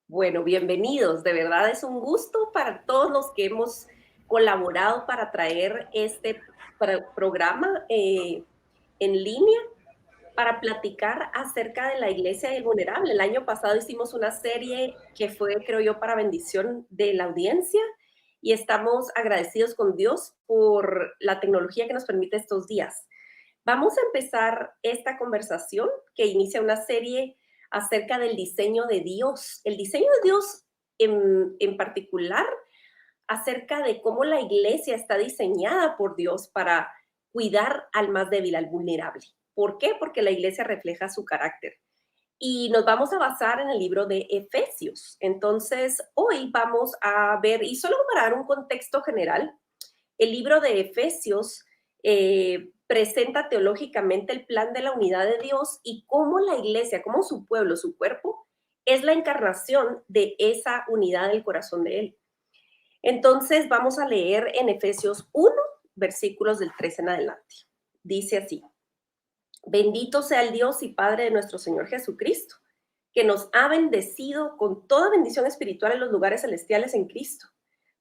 Bueno, bienvenidos. De verdad es un gusto para todos los que hemos colaborado para traer este programa en línea para platicar acerca de la iglesia del vulnerable. El año pasado hicimos una serie que fue, creo yo, para bendición de la audiencia y estamos agradecidos con Dios por la tecnología que nos permite estos días. Vamos a empezar esta conversación que inicia una serie acerca del diseño de Dios. El diseño de Dios en particular, acerca de cómo la iglesia está diseñada por Dios para cuidar al más débil, al vulnerable. ¿Por qué? Porque la iglesia refleja su carácter. Y nos vamos a basar en el libro de Efesios. Entonces, hoy vamos a ver, y solo para dar un contexto general, el libro de Efesios presenta teológicamente el plan de la unidad de Dios y cómo la iglesia, cómo su pueblo, su cuerpo, es la encarnación de esa unidad del corazón de Él. Entonces vamos a leer en Efesios 1, versículos del 3 en adelante. Dice así: Bendito sea el Dios y Padre de nuestro Señor Jesucristo, que nos ha bendecido con toda bendición espiritual en los lugares celestiales en Cristo,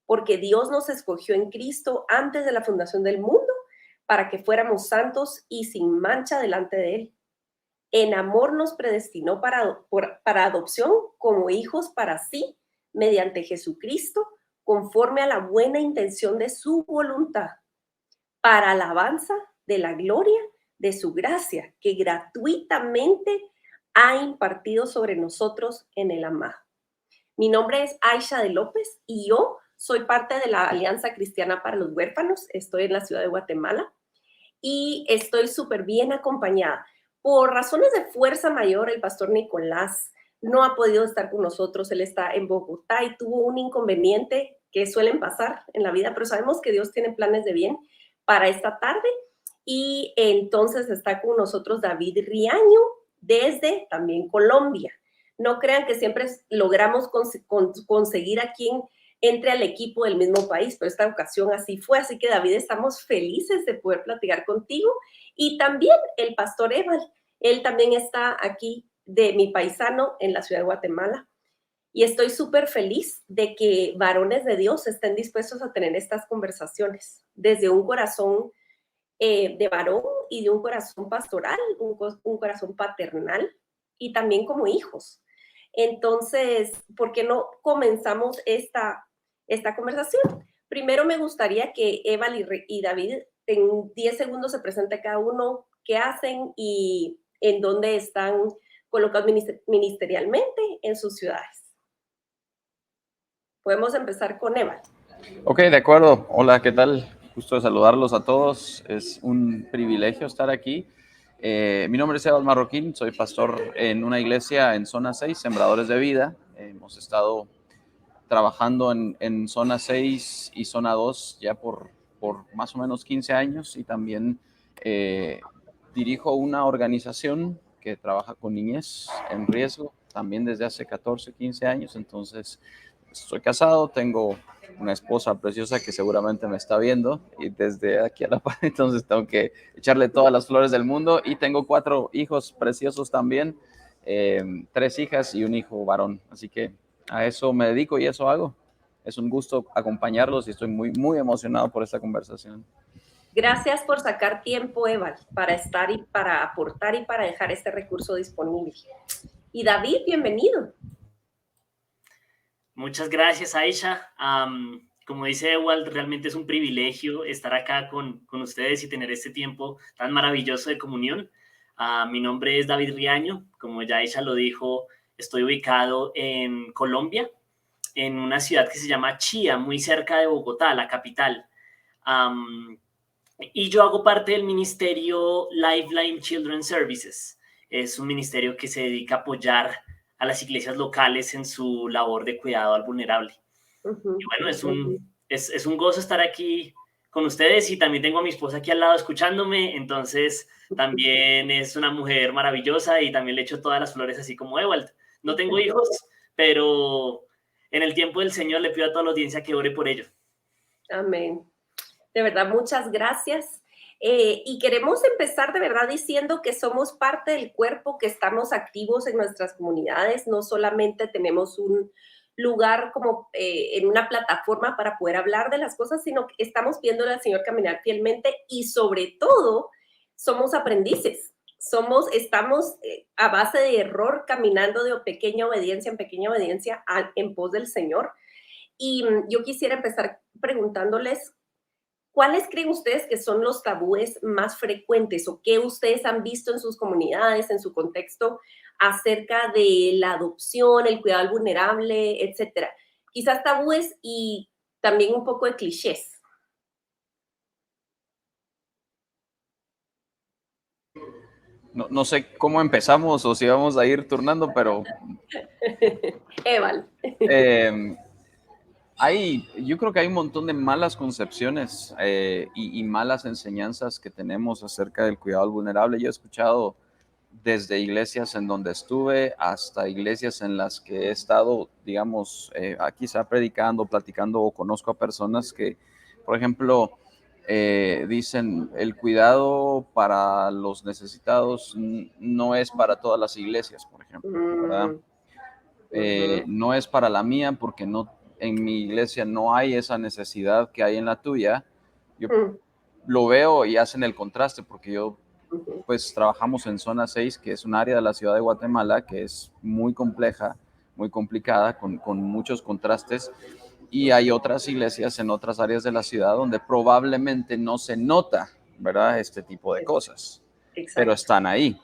porque Dios nos escogió en Cristo antes de la fundación del mundo para que fuéramos santos y sin mancha delante de Él. En amor nos predestinó para adopción como hijos para sí, mediante Jesucristo, conforme a la buena intención de su voluntad, para alabanza de la gloria de su gracia, que gratuitamente ha impartido sobre nosotros en el amado. Mi nombre es Aisha de López y yo soy parte de la Alianza Cristiana para los Huérfanos. Estoy en la ciudad de Guatemala y estoy súper bien acompañada. Por razones de fuerza mayor, el pastor Nicolás no ha podido estar con nosotros. Él está en Bogotá y tuvo un inconveniente que suelen pasar en la vida, pero sabemos que Dios tiene planes de bien para esta tarde. Y entonces está con nosotros David Riaño desde también Colombia. No crean que siempre logramos conseguir a quien entre al equipo del mismo país, pero esta ocasión así fue. Así que David, estamos felices de poder platicar contigo. Y también el pastor Eval, él también está aquí de mi paisano en la ciudad de Guatemala. Y estoy súper feliz de que varones de Dios estén dispuestos a tener estas conversaciones desde un corazón de varón y de un corazón pastoral, un corazón paternal y también como hijos. Entonces, ¿por qué no comenzamos esta conversación? Primero me gustaría que Eva y David en 10 segundos se presente cada uno qué hacen y en dónde están colocados ministerialmente en sus ciudades. Podemos empezar con Eva. Ok, de acuerdo. Hola, ¿qué tal? Gusto de saludarlos a todos. Es un privilegio estar aquí. Mi nombre es Eval Marroquín, soy pastor en una iglesia en Zona 6, Sembradores de Vida. Hemos estado trabajando en Zona 6 y Zona 2 ya por más o menos 15 años y también dirijo una organización que trabaja con niñez en riesgo también desde hace 14, 15 años. Entonces, estoy casado, tengo una esposa preciosa que seguramente me está viendo y desde aquí a la par, entonces tengo que echarle todas las flores del mundo y tengo 4 hijos preciosos también, 3 hijas y un hijo varón, así que a eso me dedico y eso hago. Es un gusto acompañarlos y estoy muy, muy emocionado por esta conversación. Gracias por sacar tiempo, Eva, para estar y para aportar y para dejar este recurso disponible. Y David, bienvenido. Muchas gracias, Aisha. Como dice Ewald, realmente es un privilegio estar acá con ustedes y tener este tiempo tan maravilloso de comunión. Mi nombre es David Riaño. Como ya Aisha lo dijo, estoy ubicado en Colombia, en una ciudad que se llama Chía, muy cerca de Bogotá, la capital. Y yo hago parte del ministerio Lifeline Children's Services. Es un ministerio que se dedica a apoyar a las iglesias locales en su labor de cuidado al vulnerable. Y bueno, es un gozo estar aquí con ustedes y también tengo a mi esposa aquí al lado escuchándome, entonces también es una mujer maravillosa y también le echo todas las flores así como Ewald. No tengo hijos, pero en el tiempo del Señor le pido a toda la audiencia que ore por ello. Amén. De verdad, muchas gracias. Y queremos empezar de verdad diciendo que somos parte del cuerpo, que estamos activos en nuestras comunidades, no solamente tenemos un lugar como en una plataforma para poder hablar de las cosas, sino que estamos viéndole al Señor caminar fielmente y sobre todo somos aprendices. Estamos a base de error caminando de pequeña obediencia en pequeña obediencia en pos del Señor. Y yo quisiera empezar preguntándoles, ¿cuáles creen ustedes que son los tabúes más frecuentes o qué ustedes han visto en sus comunidades, en su contexto, acerca de la adopción, el cuidado al vulnerable, etcétera? Quizás tabúes y también un poco de clichés. No sé cómo empezamos o si vamos a ir turnando, pero Eval. eh, yo creo que hay un montón de malas concepciones y malas enseñanzas que tenemos acerca del cuidado al vulnerable. Yo he escuchado desde iglesias en donde estuve hasta iglesias en las que he estado, digamos, quizá predicando, platicando o conozco a personas que, por ejemplo, dicen el cuidado para los necesitados no es para todas las iglesias, por ejemplo, ¿verdad? No es para la mía porque no, en mi iglesia no hay esa necesidad que hay en la tuya. Yo lo veo y hacen el contraste porque yo pues trabajamos en zona 6, que es un área de la ciudad de Guatemala que es muy compleja, muy complicada, con muchos contrastes, y hay otras iglesias en otras áreas de la ciudad donde probablemente no se nota, ¿verdad? Este tipo de cosas, pero Exacto. están ahí.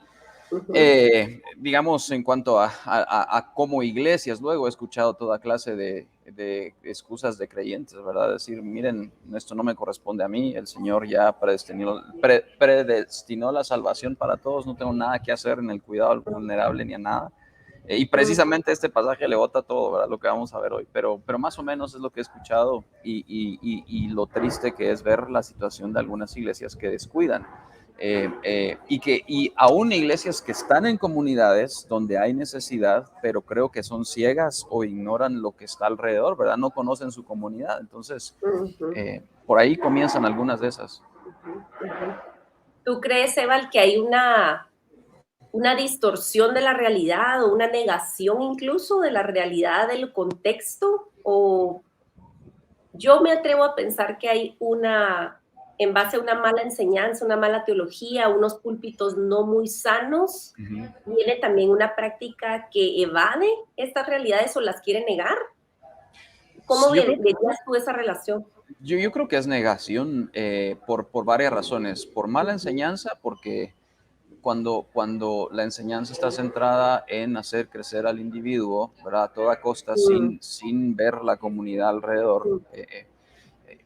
Digamos, en cuanto a como iglesias, luego he escuchado toda clase de excusas de creyentes, ¿verdad? Decir, miren, esto no me corresponde a mí, el Señor ya predestinó la salvación para todos, no tengo nada que hacer en el cuidado al vulnerable ni a nada. Y precisamente este pasaje le bota todo, ¿verdad? Lo que vamos a ver hoy, pero más o menos es lo que he escuchado y lo triste que es ver la situación de algunas iglesias que descuidan. Y aún iglesias que están en comunidades donde hay necesidad, pero creo que son ciegas o ignoran lo que está alrededor, ¿verdad? No conocen su comunidad. Entonces, por ahí comienzan algunas de esas. ¿Tú crees, Eval, que hay una distorsión de la realidad o una negación incluso de la realidad del contexto? O yo me atrevo a pensar que hay en base a una mala enseñanza, una mala teología, unos púlpitos no muy sanos, viene también una práctica que evade estas realidades o las quiere negar. ¿Cómo Yo verías creo, tú esa relación? yo creo que es negación por varias razones. Por mala enseñanza, porque cuando la enseñanza está centrada en hacer crecer al individuo, ¿verdad? A toda costa, Mm, sin ver la comunidad alrededor, mm,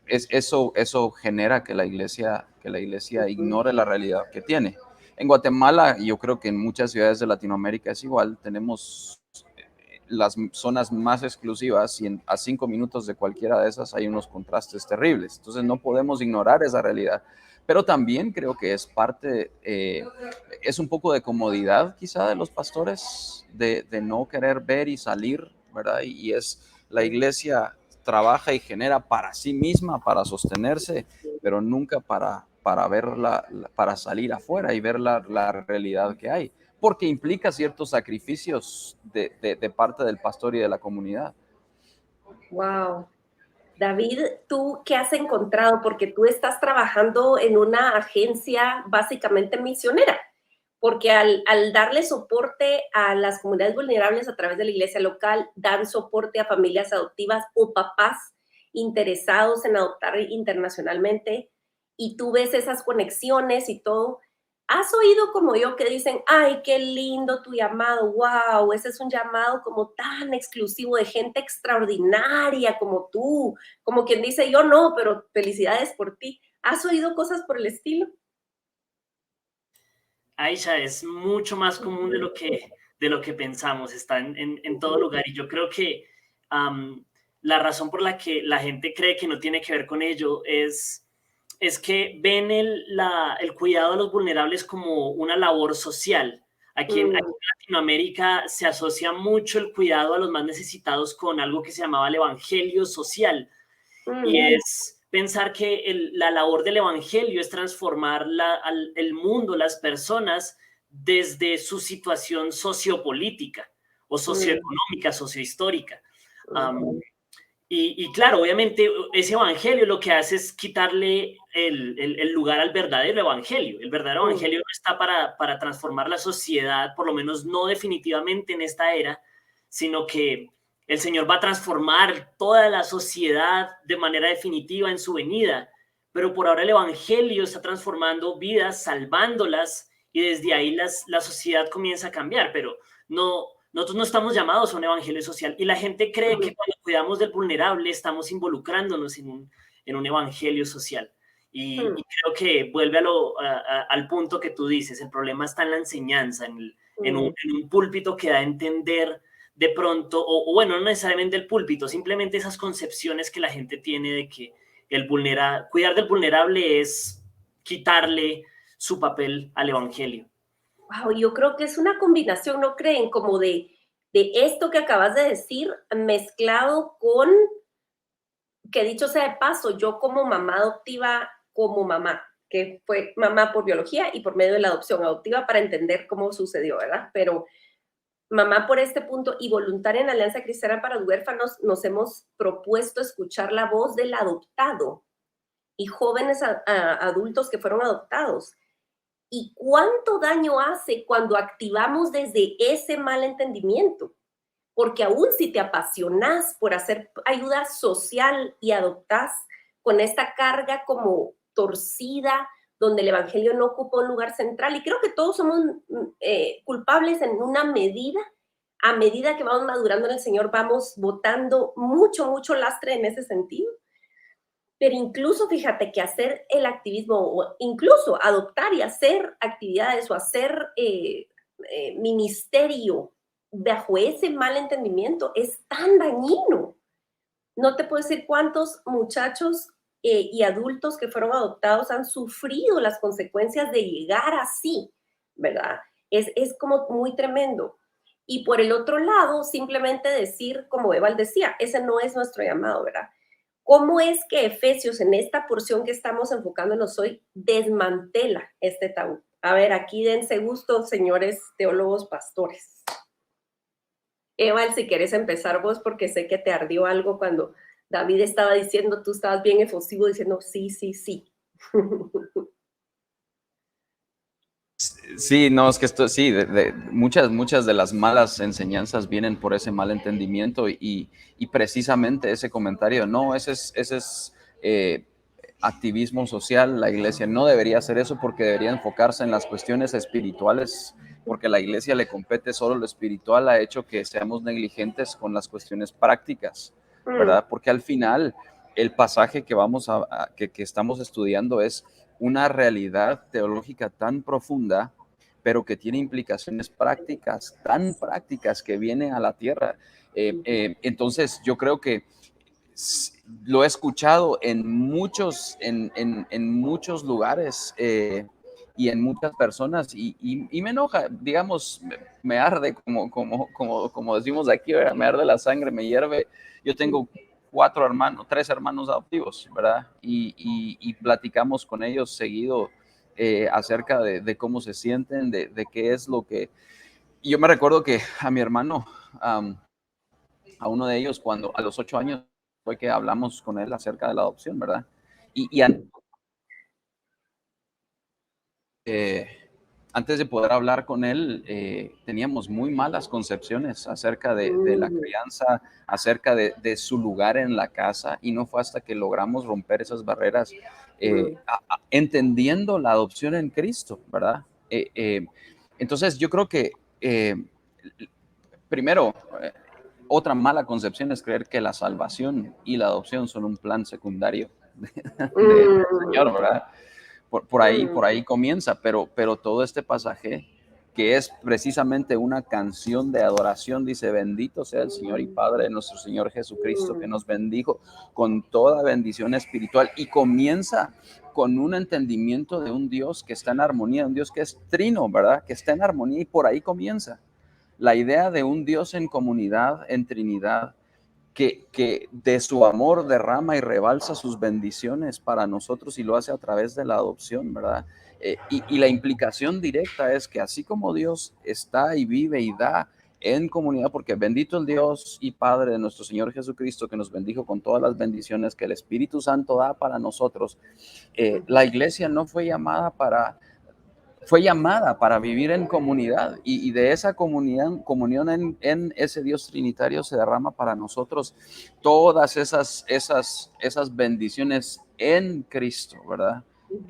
eso genera que la iglesia mm, ignore la realidad que tiene. En Guatemala, y yo creo que en muchas ciudades de Latinoamérica es igual, tenemos las zonas más exclusivas y a 5 minutos de cualquiera de esas hay unos contrastes terribles. Entonces no podemos ignorar esa realidad. Pero también creo que es parte, es un poco de comodidad quizá de los pastores, de no querer ver y salir, ¿verdad? Y es la iglesia trabaja y genera para sí misma, para sostenerse, pero nunca para para salir afuera y ver la realidad que hay, porque implica ciertos sacrificios de parte del pastor y de la comunidad. wow. David, ¿tú qué has encontrado? Porque tú estás trabajando en una agencia básicamente misionera, porque al darle soporte a las comunidades vulnerables a través de la iglesia local, dan soporte a familias adoptivas o papás interesados en adoptar internacionalmente, y tú ves esas conexiones y todo. ¿Has oído como yo que dicen, ay, qué lindo tu llamado, wow, ese es un llamado como tan exclusivo de gente extraordinaria como tú, como quien dice, yo no, pero felicidades por ti? ¿Has oído cosas por el estilo? Aisha, es mucho más común de lo que pensamos, está en todo lugar y yo creo que la razón por la que la gente cree que no tiene que ver con ello es que ven el cuidado de los vulnerables como una labor social. Aquí Mm, en Latinoamérica se asocia mucho el cuidado a los más necesitados con algo que se llamaba el evangelio social y mm, es pensar que la labor del evangelio es transformar el mundo, las personas, desde su situación sociopolítica o socioeconómica, sociohistórica. Y claro, obviamente ese evangelio lo que hace es quitarle el lugar al verdadero evangelio. El verdadero evangelio no está para transformar la sociedad, por lo menos no definitivamente en esta era, sino que el Señor va a transformar toda la sociedad de manera definitiva en su venida. Pero por ahora el evangelio está transformando vidas, salvándolas, y desde ahí la sociedad comienza a cambiar. Pero nosotros no estamos llamados a un evangelio social, y la gente cree que cuando cuidamos del vulnerable estamos involucrándonos en un evangelio social. Y creo que vuelve al punto que tú dices, el problema está en la enseñanza, en un púlpito que da a entender de pronto, o bueno, no necesariamente el púlpito, simplemente esas concepciones que la gente tiene de que cuidar del vulnerable es quitarle su papel al evangelio. Wow, yo creo que es una combinación, ¿no creen? Como de esto que acabas de decir, mezclado con, que dicho sea de paso, yo como mamá adoptiva, como mamá, que fue mamá por biología y por medio de la adopción adoptiva para entender cómo sucedió, ¿verdad? Pero mamá por este punto y voluntaria en Alianza Cristiana para los Huérfanos, nos hemos propuesto escuchar la voz del adoptado y jóvenes adultos que fueron adoptados. ¿Y cuánto daño hace cuando activamos desde ese mal entendimiento? Porque aún si te apasionas por hacer ayuda social y adoptás con esta carga como torcida, donde el evangelio no ocupa un lugar central, y creo que todos somos culpables en una medida, a medida que vamos madurando en el Señor, vamos botando mucho, mucho lastre en ese sentido. Pero incluso fíjate que hacer el activismo, o incluso adoptar y hacer actividades o hacer ministerio bajo ese mal entendimiento es tan dañino. No te puedo decir cuántos muchachos y adultos que fueron adoptados han sufrido las consecuencias de llegar así, ¿verdad? Es como muy tremendo. Y por el otro lado, simplemente decir, como Eval decía, ese no es nuestro llamado, ¿verdad? ¿Cómo es que Efesios, en esta porción que estamos enfocándonos hoy, desmantela este tabú? A ver, aquí dense gusto, señores teólogos pastores. Eval, si quieres empezar vos, porque sé que te ardió algo cuando David estaba diciendo, tú estabas bien efusivo diciendo sí, sí, sí. Sí, no, es que esto, sí, muchas de las malas enseñanzas vienen por ese mal entendimiento y precisamente ese comentario, no, ese es activismo social, la iglesia no debería hacer eso porque debería enfocarse en las cuestiones espirituales, porque la iglesia le compete solo lo espiritual, ha hecho que seamos negligentes con las cuestiones prácticas, ¿verdad? Porque al final el pasaje que que estamos estudiando es una realidad teológica tan profunda, pero que tiene implicaciones prácticas, tan prácticas que viene a la tierra. Entonces, yo creo que lo he escuchado en muchos lugares y en muchas personas y me enoja, digamos, me arde, como decimos aquí, ¿verdad? Me arde la sangre, me hierve. Yo tengo 3 hermanos adoptivos, ¿verdad? Y platicamos con ellos seguido acerca de cómo se sienten, de qué es lo que... Y yo me recuerdo que a mi hermano, a uno de ellos, cuando a los 8 años fue que hablamos con él acerca de la adopción, ¿verdad? Y antes de poder hablar con él, teníamos muy malas concepciones acerca de la crianza, acerca de su lugar en la casa, y no fue hasta que logramos romper esas barreras, entendiendo la adopción en Cristo, ¿verdad? Entonces yo creo que primero, otra mala concepción es creer que la salvación y la adopción son un plan secundario del Señor, ¿verdad? Por ahí comienza, pero todo este pasaje, que es precisamente una canción de adoración, dice, bendito sea el Señor y Padre de nuestro Señor Jesucristo, que nos bendijo con toda bendición espiritual, y comienza con un entendimiento de un Dios que está en armonía, un Dios que es trino, ¿verdad? Que está en armonía, y por ahí comienza la idea de un Dios en comunidad, en Trinidad, que de su amor derrama y rebalsa sus bendiciones para nosotros y lo hace a través de la adopción, ¿verdad? Y la implicación directa es que así como Dios está y vive y da en comunidad, porque bendito el Dios y Padre de nuestro Señor Jesucristo, que nos bendijo con todas las bendiciones que el Espíritu Santo da para nosotros, la iglesia no fue llamada para vivir en comunidad y de esa comunión en ese Dios trinitario se derrama para nosotros todas esas bendiciones en Cristo, ¿verdad?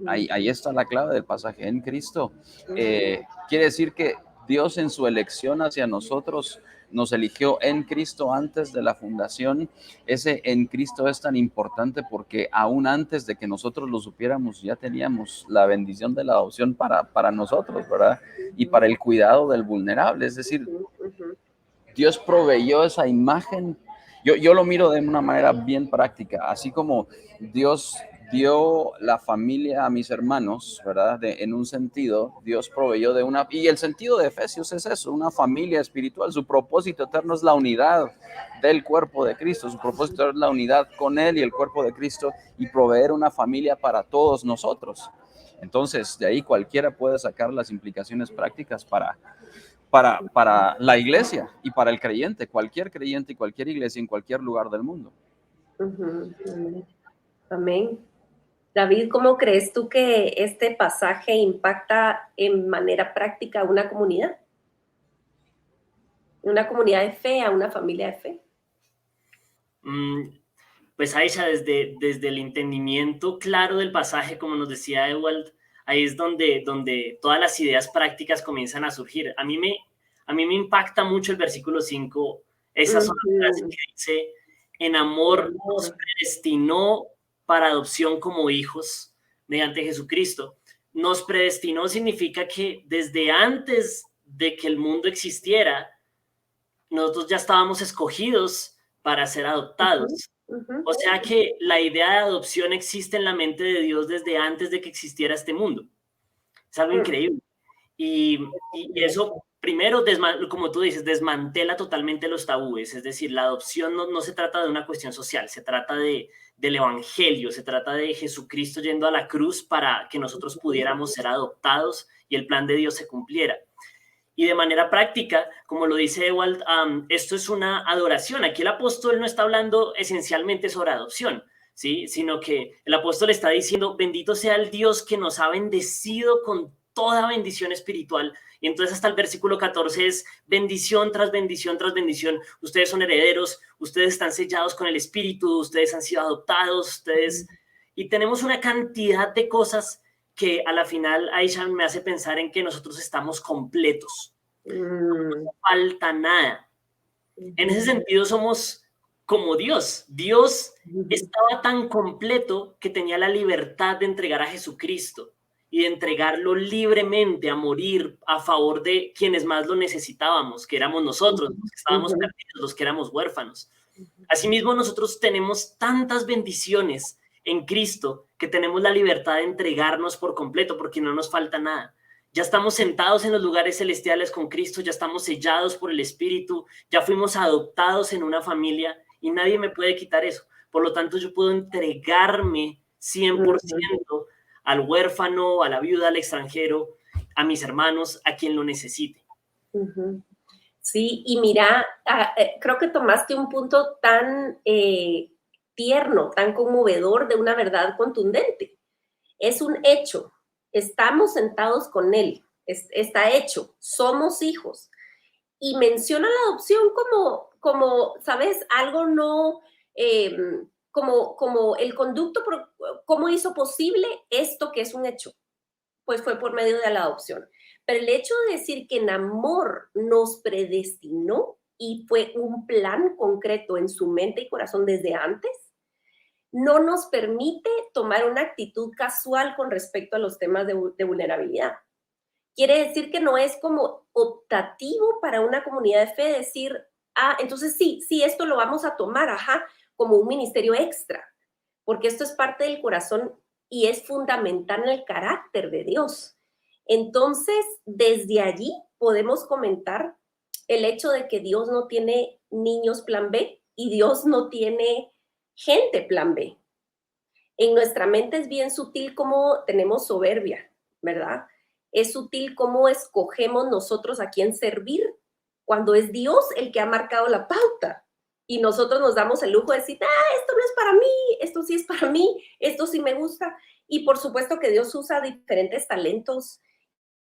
Ahí está la clave del pasaje, en Cristo. Quiere decir que Dios en su elección hacia nosotros nos eligió en Cristo antes de la fundación. Ese en Cristo es tan importante porque aún antes de que nosotros lo supiéramos, ya teníamos la bendición de la adopción para nosotros, ¿verdad? Y para el cuidado del vulnerable. Es decir, Dios proveyó esa imagen. Yo lo miro de una manera bien práctica, así como Dios dio la familia a mis hermanos, ¿verdad? En un sentido, Dios proveyó de una, y el sentido de Efesios es eso, una familia espiritual. Su propósito eterno es la unidad del cuerpo de Cristo, su propósito es la unidad con Él y el cuerpo de Cristo y proveer una familia para todos nosotros. Entonces, de ahí cualquiera puede sacar las implicaciones prácticas para la iglesia y para el creyente, cualquier creyente y cualquier iglesia en cualquier lugar del mundo. Amén. David, ¿cómo crees tú que este pasaje impacta en manera práctica a una comunidad? Una comunidad de fe, a una familia de fe. Pues Aisha, desde el entendimiento claro del pasaje, como nos decía Ewald, ahí es donde todas las ideas prácticas comienzan a surgir. A mí me impacta mucho el versículo 5, esa sola frase que dice, en amor nos predestinó para adopción como hijos mediante Jesucristo. Nos predestinó significa que desde antes de que el mundo existiera, nosotros ya estábamos escogidos para ser adoptados. O sea que la idea de adopción existe en la mente de Dios desde antes de que existiera este mundo. Es algo increíble. Y eso, primero, como tú dices, desmantela totalmente los tabúes. Es decir, la adopción no se trata de una cuestión social, se trata del evangelio, se trata de Jesucristo yendo a la cruz para que nosotros pudiéramos ser adoptados y el plan de Dios se cumpliera. Y de manera práctica, como lo dice Ewald, esto es una adoración. Aquí el apóstol no está hablando esencialmente sobre adopción, ¿sí? Sino que el apóstol está diciendo, bendito sea el Dios que nos ha bendecido con toda bendición espiritual. Y entonces hasta el versículo 14 es bendición tras bendición tras bendición. Ustedes son herederos, ustedes están sellados con el Espíritu, ustedes han sido adoptados, ustedes... Y tenemos una cantidad de cosas que a la final Aisha me hace pensar en que nosotros estamos completos. No falta nada. En ese sentido somos como Dios. Dios estaba tan completo que tenía la libertad de entregar a Jesucristo y de entregarlo libremente a morir a favor de quienes más lo necesitábamos, que éramos nosotros, los que estábamos perdidos, los que éramos huérfanos. Asimismo, nosotros tenemos tantas bendiciones en Cristo que tenemos la libertad de entregarnos por completo porque no nos falta nada. Ya estamos sentados en los lugares celestiales con Cristo, ya estamos sellados por el Espíritu, ya fuimos adoptados en una familia y nadie me puede quitar eso. Por lo tanto, yo puedo entregarme 100% al huérfano, a la viuda, al extranjero, a mis hermanos, a quien lo necesite. Sí, y mira, creo que tomaste un punto tan tierno, tan conmovedor de una verdad contundente. Es un hecho, estamos sentados con Él, está hecho, somos hijos. Y menciona la adopción como ¿sabes? Algo no, como el conducto, ¿cómo hizo posible esto que es un hecho? Pues fue por medio de la adopción. Pero el hecho de decir que en amor nos predestinó y fue un plan concreto en su mente y corazón desde antes, no nos permite tomar una actitud casual con respecto a los temas de vulnerabilidad. Quiere decir que no es como optativo para una comunidad de fe decir, entonces sí, esto lo vamos a tomar, como un ministerio extra, porque esto es parte del corazón y es fundamental en el carácter de Dios. Entonces, desde allí podemos comentar el hecho de que Dios no tiene niños plan B, y Dios no tiene gente plan B. En nuestra mente es bien sutil cómo tenemos soberbia, ¿verdad? Es sutil cómo escogemos nosotros a quién servir cuando es Dios el que ha marcado la pauta. Y nosotros nos damos el lujo de decir, esto no es para mí, esto sí es para mí, esto sí me gusta. Y por supuesto que Dios usa diferentes talentos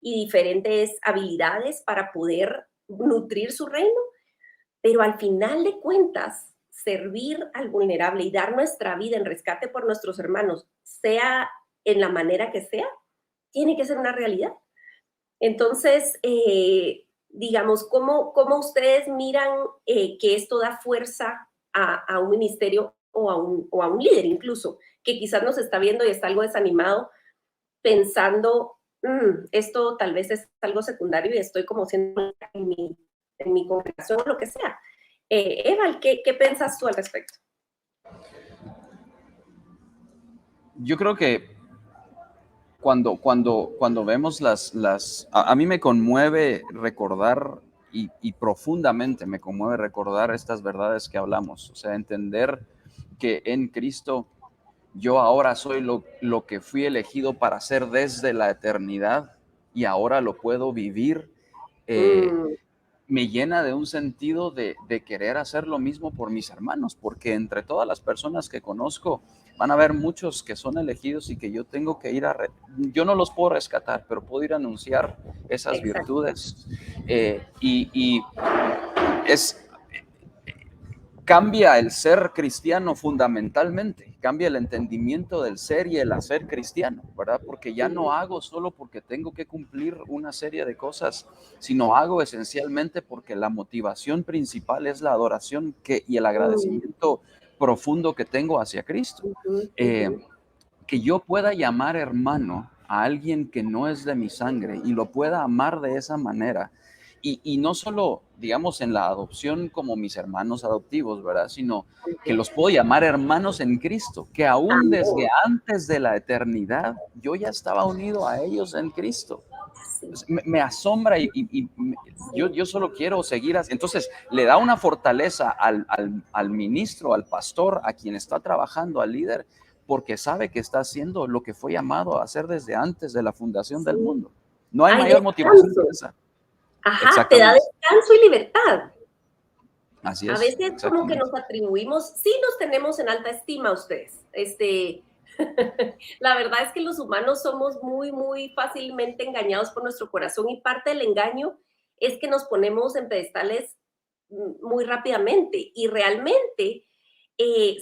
y diferentes habilidades para poder nutrir su reino, pero al final de cuentas, servir al vulnerable y dar nuestra vida en rescate por nuestros hermanos, sea en la manera que sea, tiene que ser una realidad. Entonces, digamos, ¿cómo ustedes miran que esto da fuerza a un ministerio o a un líder incluso, que quizás nos está viendo y está algo desanimado, pensando, esto tal vez es algo secundario y estoy como siendo en mi congregación o lo que sea? Eval, ¿qué piensas tú al respecto? Yo creo que cuando vemos a mí me conmueve recordar y profundamente me conmueve recordar estas verdades que hablamos, o sea, entender que en Cristo yo ahora soy lo que fui elegido para hacer desde la eternidad y ahora lo puedo vivir. Mm, Me llena de un sentido de querer hacer lo mismo por mis hermanos, porque entre todas las personas que conozco van a haber muchos que son elegidos y que yo tengo que ir yo no los puedo rescatar, pero puedo ir a anunciar esas exacto. virtudes. Y es cambia el ser cristiano fundamentalmente, cambia el entendimiento del ser y el hacer cristiano, ¿verdad? Porque ya no hago solo porque tengo que cumplir una serie de cosas, sino hago esencialmente porque la motivación principal es la adoración y el Mm, agradecimiento profundo que tengo hacia Cristo. ujú, Eh, ujú. que yo pueda llamar hermano a alguien que no es de mi sangre y lo pueda amar de esa manera. Y no solo, digamos, en la adopción como mis hermanos adoptivos, ¿verdad? Sino que los puedo llamar hermanos en Cristo, que aún desde Amén. antes de la eternidad yo ya estaba unido a ellos en Cristo. Sí, Me asombra sí. yo solo quiero seguir así. Entonces le da una fortaleza al ministro, al pastor, a quien está trabajando, al líder, porque sabe que está haciendo lo que fue llamado a hacer desde antes de la fundación del Sí. mundo. No hay Hay mayor motivación que descanso. esa. Ajá, te da Exactamente. descanso y libertad. Así A es, veces como que exactamente. nos atribuimos, sí nos tenemos en alta estima ustedes. La verdad es que los humanos somos muy, muy fácilmente engañados por nuestro corazón y parte del engaño es que nos ponemos en pedestales muy rápidamente y realmente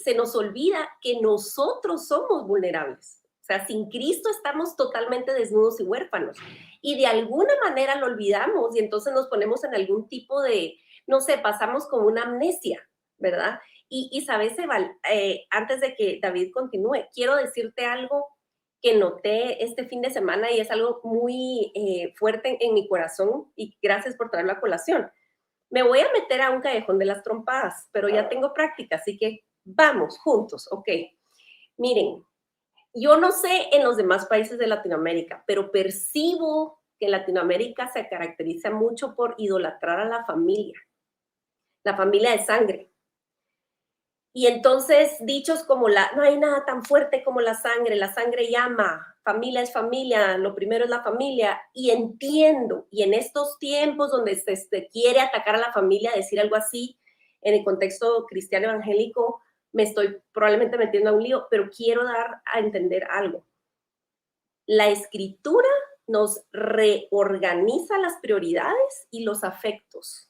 se nos olvida que nosotros somos vulnerables. O sea, sin Cristo estamos totalmente desnudos y huérfanos. Y de alguna manera lo olvidamos y entonces nos ponemos en algún tipo de, no sé, pasamos con una amnesia, ¿verdad? Y sabes, Eval, antes de que David continúe, quiero decirte algo que noté este fin de semana y es algo muy fuerte en mi corazón y gracias por traerlo a colación. Me voy a meter a un callejón de las trompadas, pero ya tengo práctica, así que vamos juntos, ¿ok? Miren, yo no sé en los demás países de Latinoamérica, pero percibo que Latinoamérica se caracteriza mucho por idolatrar a la familia de sangre. Y entonces dichos como no hay nada tan fuerte como la sangre llama, familia es familia, lo primero es la familia. Y entiendo, y en estos tiempos donde se quiere atacar a la familia, decir algo así, en el contexto cristiano evangélico, me estoy probablemente metiendo a un lío, pero quiero dar a entender algo. La escritura nos reorganiza las prioridades y los afectos.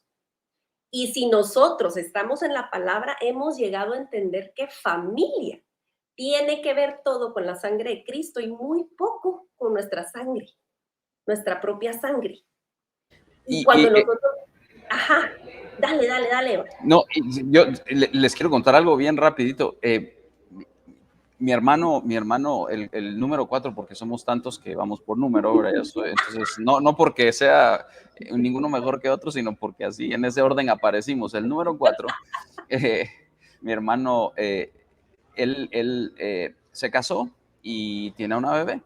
Y si nosotros estamos en la palabra, hemos llegado a entender que familia tiene que ver todo con la sangre de Cristo y muy poco con nuestra sangre, nuestra propia sangre. Y Y, cuando y, nosotros, ajá, dale. no, yo les quiero contar algo bien rapidito. Mi hermano, el número 4, porque somos tantos que vamos por número, ¿verdad? Entonces, no porque sea ninguno mejor que otro, sino porque así en ese orden aparecimos. El número 4, eh, mi hermano, él se casó y tiene una bebé.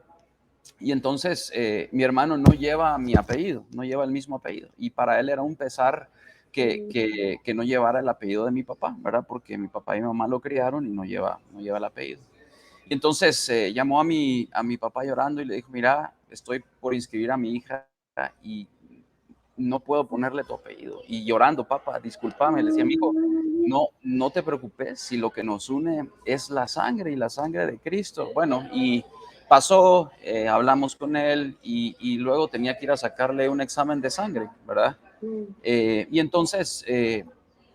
Y entonces mi hermano no lleva mi apellido, no lleva el mismo apellido. Y para él era un pesar que no llevara el apellido de mi papá, ¿verdad? Porque mi papá y mi mamá lo criaron y no lleva el apellido. Y entonces llamó a mi papá llorando y le dijo, mira, estoy por inscribir a mi hija y no puedo ponerle tu apellido. Y llorando, papá, discúlpame, le decía, mi hijo, no te preocupes, si lo que nos une es la sangre y la sangre de Cristo. Bueno, y pasó, hablamos con él y luego tenía que ir a sacarle un examen de sangre, ¿verdad? Y entonces,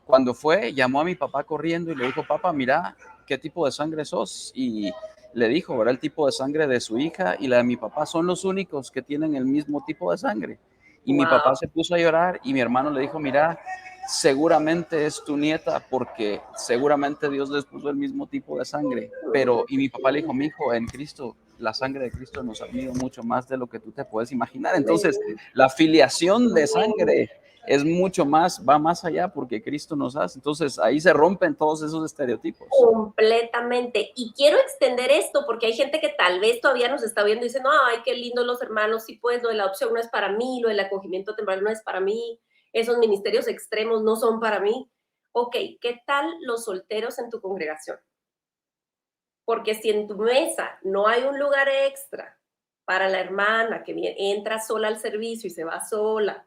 cuando fue, llamó a mi papá corriendo y le dijo, papá, mira, ¿qué tipo de sangre sos? Y le dijo, ¿verdad? El tipo de sangre de su hija y la de mi papá son los únicos que tienen el mismo tipo de sangre. Y mi papá Wow. se puso a llorar y mi hermano le dijo, mira, seguramente es tu nieta porque seguramente Dios les puso el mismo tipo de sangre. Pero, y mi papá le dijo, mi hijo, en Cristo, la sangre de Cristo nos ha unido mucho más de lo que tú te puedes imaginar. Entonces, la filiación de sangre es mucho más, va más allá porque Cristo nos hace. Entonces, ahí se rompen todos esos estereotipos. Completamente. Y quiero extender esto porque hay gente que tal vez todavía nos está viendo y dice, no, ay, qué lindo los hermanos, sí, pues lo de la adopción no es para mí, lo del acogimiento temporal no es para mí, esos ministerios extremos no son para mí. Ok, ¿qué tal los solteros en tu congregación? Porque si en tu mesa no hay un lugar extra para la hermana que entra sola al servicio y se va sola,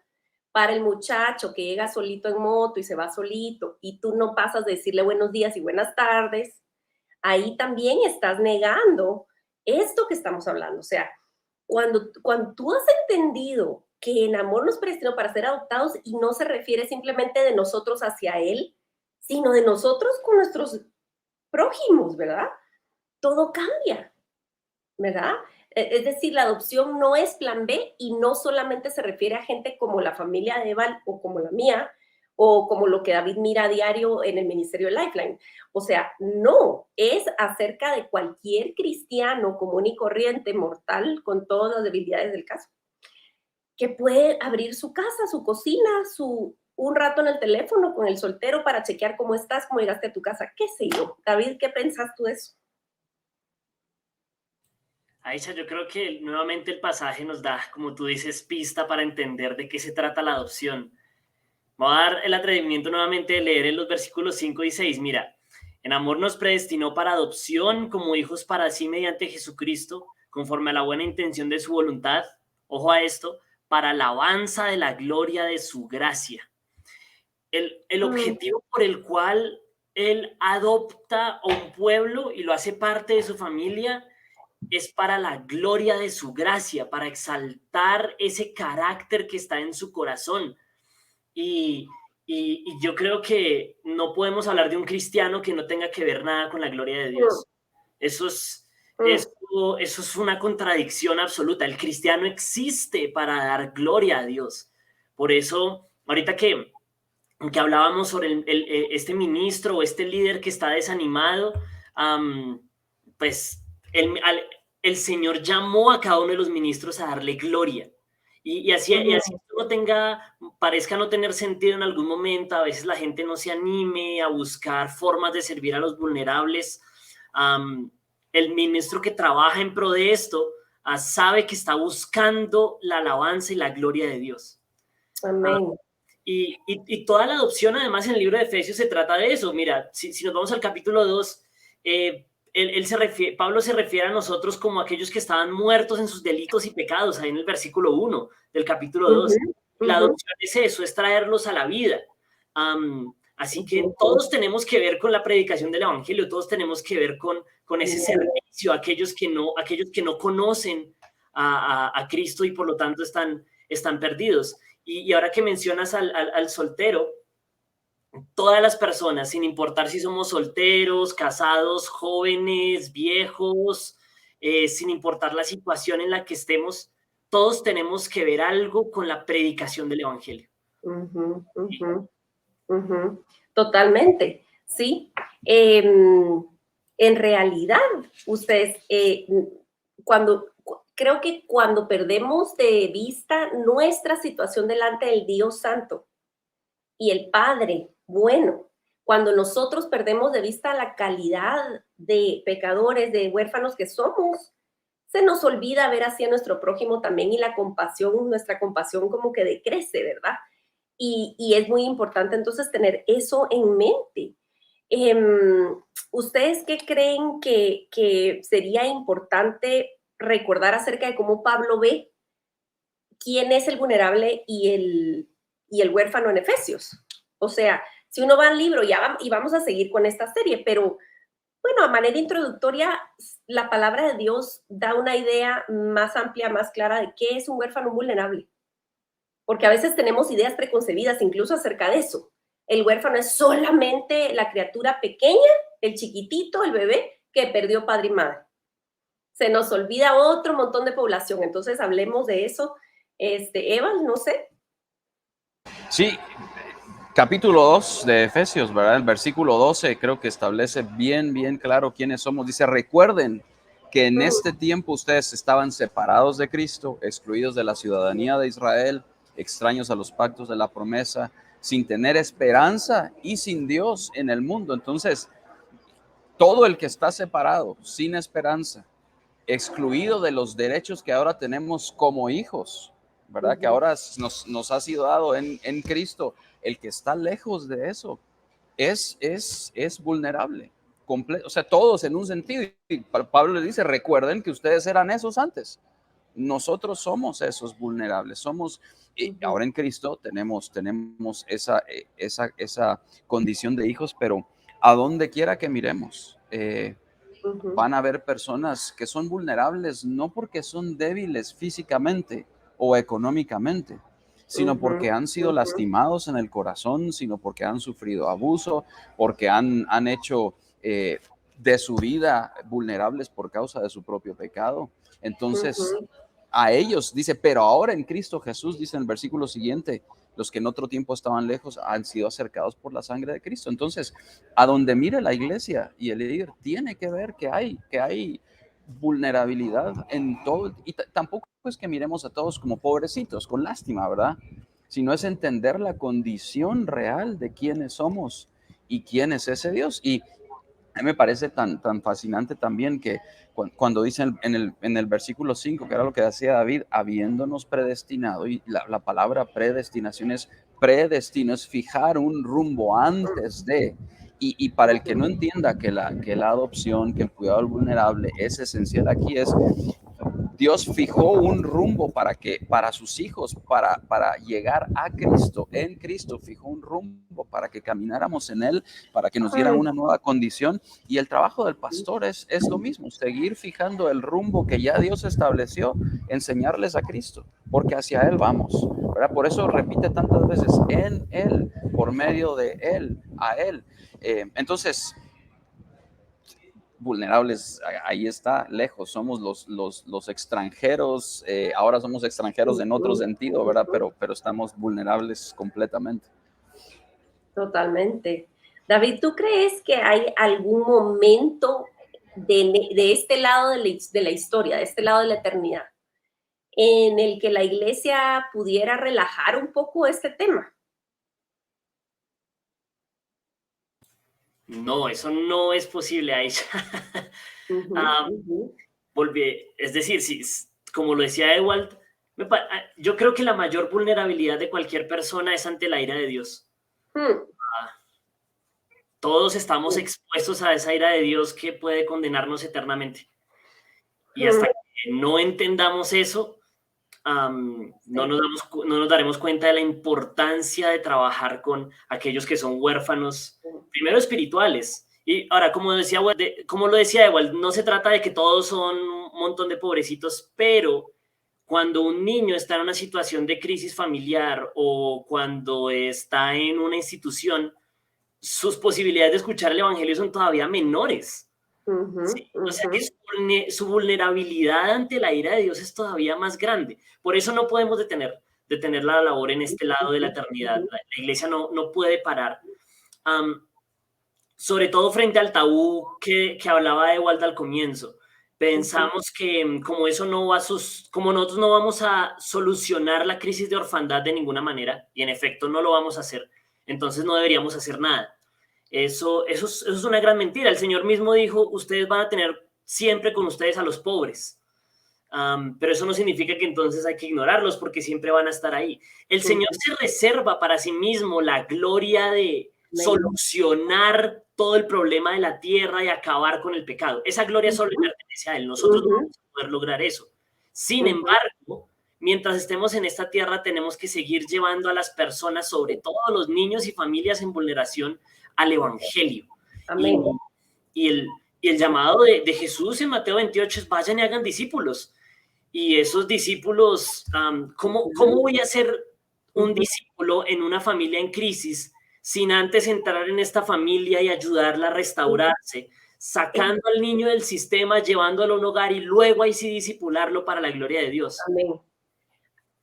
para el muchacho que llega solito en moto y se va solito, y tú no pasas de decirle buenos días y buenas tardes, ahí también estás negando esto que estamos hablando. O sea, cuando tú has entendido que en amor nos predestinó para ser adoptados y no se refiere simplemente de nosotros hacia Él, sino de nosotros con nuestros prójimos, ¿verdad? Todo cambia, ¿verdad? Es decir, la adopción no es plan B y no solamente se refiere a gente como la familia de Evan o como la mía o como lo que David mira a diario en el Ministerio de Lifeline. O sea, no, es acerca de cualquier cristiano común y corriente, mortal, con todas las debilidades del caso, que puede abrir su casa, su cocina, un rato en el teléfono con el soltero para chequear cómo estás, cómo llegaste a tu casa, qué sé yo. David, ¿qué pensás tú de eso? Aisha, yo creo que nuevamente el pasaje nos da, como tú dices, pista para entender de qué se trata la adopción. Voy a dar el atrevimiento nuevamente de leer en los versículos 5 y 6. Mira, en amor nos predestinó para adopción como hijos para sí mediante Jesucristo, conforme a la buena intención de su voluntad. Ojo a esto, para alabanza de la gloria de su gracia. El objetivo por el cual él adopta a un pueblo y lo hace parte de su familia es para la gloria de su gracia, para exaltar ese carácter que está en su corazón. Y, y yo creo que no podemos hablar de un cristiano que no tenga que ver nada con la gloria de Mm, Dios. Eso es, mm, eso es una contradicción absoluta. El cristiano existe para dar gloria a Dios. Por eso, ahorita que hablábamos sobre este ministro o este líder que está desanimado, pues el Señor llamó a cada uno de los ministros a darle gloria. Y así mm. esto no tenga, parezca no tener sentido en algún momento, a veces la gente no se anime a buscar formas de servir a los vulnerables. Am, el ministro que trabaja en pro de esto sabe que está buscando la alabanza y la gloria de Dios. Amén. Y toda la adopción, además, en el libro de Efesios se trata de eso. Mira, si nos vamos al capítulo 2, Pablo se refiere a nosotros como aquellos que estaban muertos en sus delitos y pecados, ahí en el versículo 1 del capítulo 2. Ujú, La ujú, adopción es eso, es traerlos a la vida. Así que ujú. todos tenemos que ver con la predicación del evangelio, todos tenemos que ver con ese Bien. servicio, aquellos que no conocen a Cristo y por lo tanto están perdidos. Y ahora que mencionas al soltero, todas las personas, sin importar si somos solteros, casados, jóvenes, viejos, sin importar la situación en la que estemos, todos tenemos que ver algo con la predicación del Evangelio. Ujú, ¿Sí? ujú, ujú. Totalmente, sí. En realidad, ustedes, creo que cuando perdemos de vista nuestra situación delante del Dios Santo y el Padre bueno, cuando nosotros perdemos de vista la calidad de pecadores, de huérfanos que somos, se nos olvida ver hacia nuestro prójimo también y la compasión, nuestra compasión como que decrece, ¿verdad? y es muy importante entonces tener eso en mente. ¿Ustedes qué creen que sería importante recordar acerca de cómo Pablo ve quién es el vulnerable y el huérfano en Efesios? O sea, si uno va al libro, y vamos a seguir con esta serie, pero bueno, a manera introductoria, la palabra de Dios da una idea más amplia, más clara de qué es un huérfano vulnerable. Porque a veces tenemos ideas preconcebidas incluso acerca de eso. El huérfano es solamente la criatura pequeña, el chiquitito, el bebé que perdió padre y madre. Se nos olvida otro montón de población. Entonces hablemos de eso. Eva, no sé. Sí, capítulo 2 de Efesios, ¿verdad? El versículo 12 creo que establece bien claro quiénes somos. Dice, recuerden que en este tiempo ustedes estaban separados de Cristo, excluidos de la ciudadanía de Israel, extraños a los pactos de la promesa, sin tener esperanza y sin Dios en el mundo. Entonces, todo el que está separado, sin esperanza, excluido de los derechos que ahora tenemos como hijos, ¿verdad? Que ahora nos ha sido dado en Cristo. El que está lejos de eso es vulnerable. O sea, todos en un sentido. Y Pablo le dice, recuerden que ustedes eran esos antes. Nosotros somos esos vulnerables. Somos, y ahora en Cristo tenemos esa condición de hijos, pero a donde quiera que miremos, van a haber personas que son vulnerables no porque son débiles físicamente o económicamente, sino porque han sido lastimados en el corazón, sino porque han sufrido abuso, porque han hecho de su vida vulnerables por causa de su propio pecado. Entonces, a ellos dice, pero ahora en Cristo Jesús, dice en el versículo siguiente, los que en otro tiempo estaban lejos han sido acercados por la sangre de Cristo. Entonces, a donde mire la iglesia y el líder, tiene que ver que hay vulnerabilidad en todo. Y tampoco es que miremos a todos como pobrecitos, con lástima, ¿verdad? Sino es entender la condición real de quiénes somos y quién es ese Dios. Y a mí me parece tan fascinante también que cuando dicen en el versículo 5, que era lo que decía David, habiéndonos predestinado, y la palabra predestinación es predestino, es fijar un rumbo antes de, y para el que no entienda que la adopción, que el cuidado del vulnerable es esencial aquí, es Dios fijó un rumbo para sus hijos, para llegar a Cristo. En Cristo fijó un rumbo para que camináramos en Él, para que nos dieran una nueva condición. Y el trabajo del pastor es lo mismo, seguir fijando el rumbo que ya Dios estableció, enseñarles a Cristo, porque hacia Él vamos, ¿verdad? Por eso repite tantas veces, en Él, por medio de Él, a Él. Entonces, vulnerables, ahí está, lejos, somos los extranjeros, ahora somos extranjeros en otro sentido, ¿verdad? Pero estamos vulnerables completamente. Totalmente. David, ¿tú crees que hay algún momento de este lado de la historia, de este lado de la eternidad, en el que la iglesia pudiera relajar un poco este tema? No, eso no es posible, Aisha. Es decir, si, como lo decía Ewald, yo creo que la mayor vulnerabilidad de cualquier persona es ante la ira de Dios. Todos estamos expuestos a esa ira de Dios que puede condenarnos eternamente. Y hasta que no entendamos eso, no nos daremos cuenta de la importancia de trabajar con aquellos que son huérfanos, primero espirituales. Y ahora, como lo decía Ewald, no se trata de que todos son un montón de pobrecitos, pero cuando un niño está en una situación de crisis familiar o cuando está en una institución, sus posibilidades de escuchar el evangelio son todavía menores. ¿Sí? O sea que su vulnerabilidad ante la ira de Dios es todavía más grande. Por eso no podemos detener la labor en este lado de la eternidad. La iglesia no puede parar. Sobre todo frente al tabú que hablaba de Waldo al comienzo. Pensamos que como nosotros no vamos a solucionar la crisis de orfandad de ninguna manera, y en efecto no lo vamos a hacer, entonces no deberíamos hacer nada. Eso es una gran mentira. El Señor mismo dijo, ustedes van a tener siempre con ustedes a los pobres. Pero eso no significa que entonces hay que ignorarlos porque siempre van a estar ahí. El Señor se reserva para sí mismo la gloria de solucionar todo el problema de la tierra y acabar con el pecado. Esa gloria solo le pertenece a Él. Nosotros no vamos a poder lograr eso. Sin embargo, mientras estemos en esta tierra, tenemos que seguir llevando a las personas, sobre todo a los niños y familias en vulneración, al Evangelio. Amén. Y el llamado de Jesús en Mateo 28 es: vayan y hagan discípulos. Y esos discípulos, ¿cómo voy a ser un discípulo en una familia en crisis sin antes entrar en esta familia y ayudarla a restaurarse, sacando al niño del sistema, llevándolo a un hogar y luego ahí sí discipularlo para la gloria de Dios? Amén.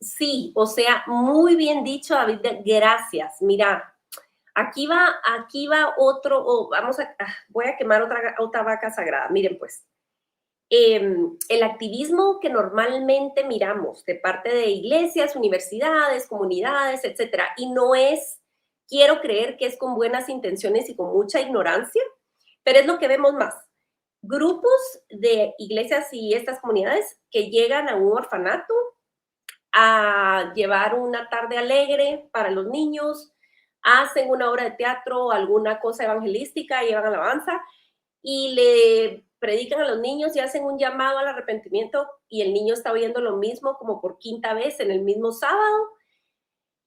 Sí, o sea, muy bien dicho, David, gracias. Mira, aquí va otro, voy a quemar otra vaca sagrada. Miren, pues, el activismo que normalmente miramos de parte de iglesias, universidades, comunidades, etcétera, y no es, quiero creer que es con buenas intenciones y con mucha ignorancia, pero es lo que vemos más. Grupos de iglesias y estas comunidades que llegan a un orfanato a llevar una tarde alegre para los niños, hacen una obra de teatro, alguna cosa evangelística, llevan alabanza y le predican a los niños y hacen un llamado al arrepentimiento, y el niño está oyendo lo mismo como por quinta vez en el mismo sábado,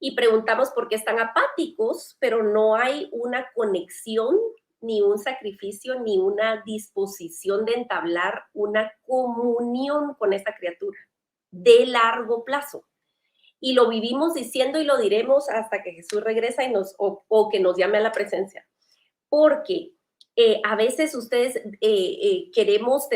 y preguntamos por qué están apáticos, pero no hay una conexión, ni un sacrificio, ni una disposición de entablar una comunión con esta criatura de largo plazo. Y lo vivimos diciendo y lo diremos hasta que Jesús regresa y o que nos llame a la presencia. Porque a veces ustedes queremos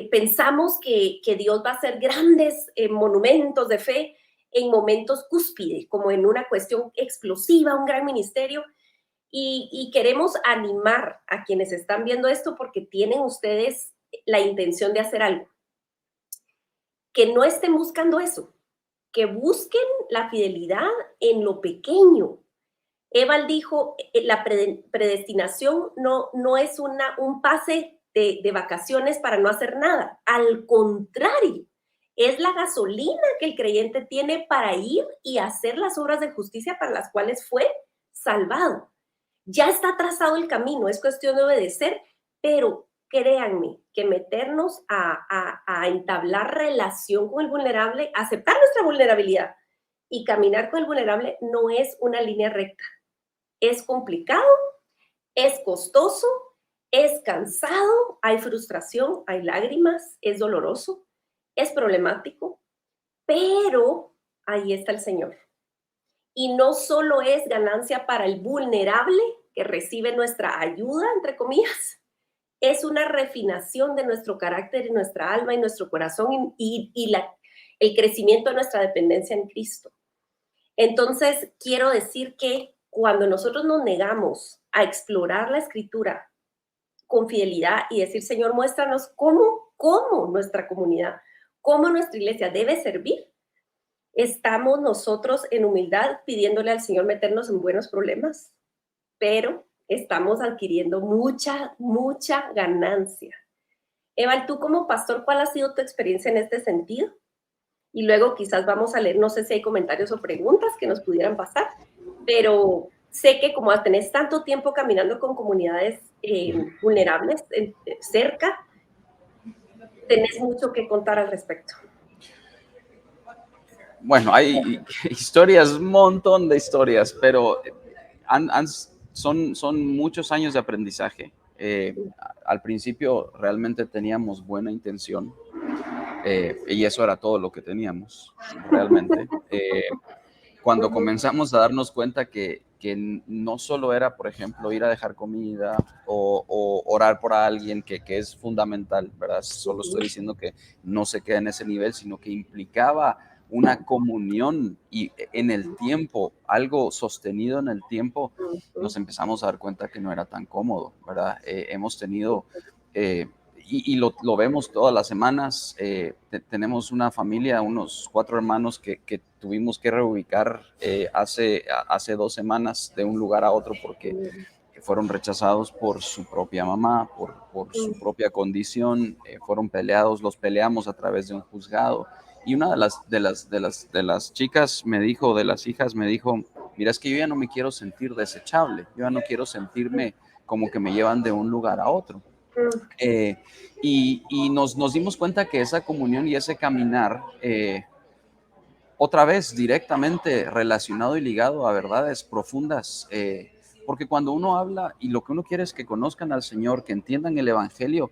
pensamos que Dios va a hacer grandes monumentos de fe en momentos cúspide, como en una cuestión explosiva, un gran ministerio, y queremos animar a quienes están viendo esto porque tienen ustedes la intención de hacer algo. Que no estén buscando eso, que busquen la fidelidad en lo pequeño. Eval dijo, la predestinación no es un pase de vacaciones para no hacer nada. Al contrario, es la gasolina que el creyente tiene para ir y hacer las obras de justicia para las cuales fue salvado. Ya está trazado el camino, es cuestión de obedecer, pero créanme que meternos a entablar relación con el vulnerable, aceptar nuestra vulnerabilidad y caminar con el vulnerable no es una línea recta. Es complicado, es costoso, es cansado, hay frustración, hay lágrimas, es doloroso, es problemático, pero ahí está el Señor. Y no solo es ganancia para el vulnerable que recibe nuestra ayuda, entre comillas, es una refinación de nuestro carácter y nuestra alma y nuestro corazón y el crecimiento de nuestra dependencia en Cristo. Entonces, quiero decir que cuando nosotros nos negamos a explorar la Escritura con fidelidad y decir, Señor, muéstranos cómo nuestra comunidad, cómo nuestra iglesia debe servir, estamos nosotros en humildad pidiéndole al Señor meternos en buenos problemas, pero estamos adquiriendo mucha ganancia. Eval, tú como pastor, ¿cuál ha sido tu experiencia en este sentido? Y luego quizás vamos a leer, no sé si hay comentarios o preguntas que nos pudieran pasar, pero sé que como tenés tanto tiempo caminando con comunidades vulnerables cerca, tenés mucho que contar al respecto. Bueno, hay historias, un montón de historias, pero son muchos años de aprendizaje. Al principio realmente teníamos buena intención y eso era todo lo que teníamos, realmente. Cuando comenzamos a darnos cuenta que no solo era, por ejemplo, ir a dejar comida o orar por alguien, que es fundamental, ¿verdad? Solo estoy diciendo que no se queda en ese nivel, sino que implicaba una comunión y en el tiempo, algo sostenido en el tiempo, nos empezamos a dar cuenta que no era tan cómodo, ¿verdad? Hemos tenido... y lo vemos todas las semanas. Tenemos una familia, unos 4 hermanos que tuvimos que reubicar hace 2 semanas de un lugar a otro porque fueron rechazados por su propia mamá, por su propia condición, fueron peleados, los peleamos a través de un juzgado. Y una de las chicas me dijo, de las hijas me dijo, mira, es que yo ya no me quiero sentir desechable, yo ya no quiero sentirme como que me llevan de un lugar a otro. Y nos dimos cuenta que esa comunión y ese caminar, otra vez directamente relacionado y ligado a verdades profundas, porque cuando uno habla y lo que uno quiere es que conozcan al Señor, que entiendan el Evangelio,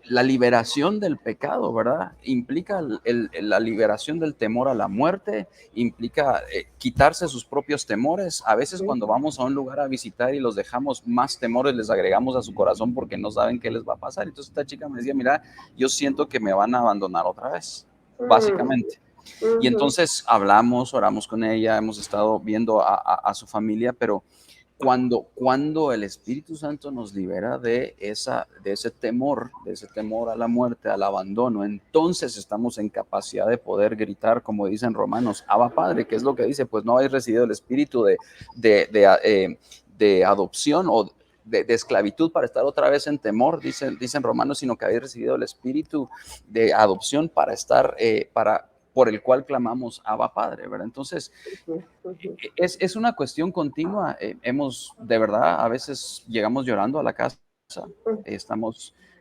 la liberación del pecado, ¿verdad? Implica la liberación del temor a la muerte, implica quitarse sus propios temores. A veces cuando vamos a un lugar a visitar y los dejamos, más temores les agregamos a su corazón porque no saben qué les va a pasar. Entonces esta chica me decía, mira, yo siento que me van a abandonar otra vez, básicamente. Y entonces hablamos, oramos con ella, hemos estado viendo a su familia, pero cuando el Espíritu Santo nos libera de ese temor a la muerte, al abandono, entonces estamos en capacidad de poder gritar, como dicen Romanos, Abba Padre, que es lo que dice, pues no habéis recibido el espíritu de adopción o de esclavitud para estar otra vez en temor, dicen Romanos, sino que habéis recibido el espíritu de adopción para estar, por el cual clamamos Abba Padre, ¿verdad? Entonces, es una cuestión continua. De verdad, a veces llegamos llorando a la casa,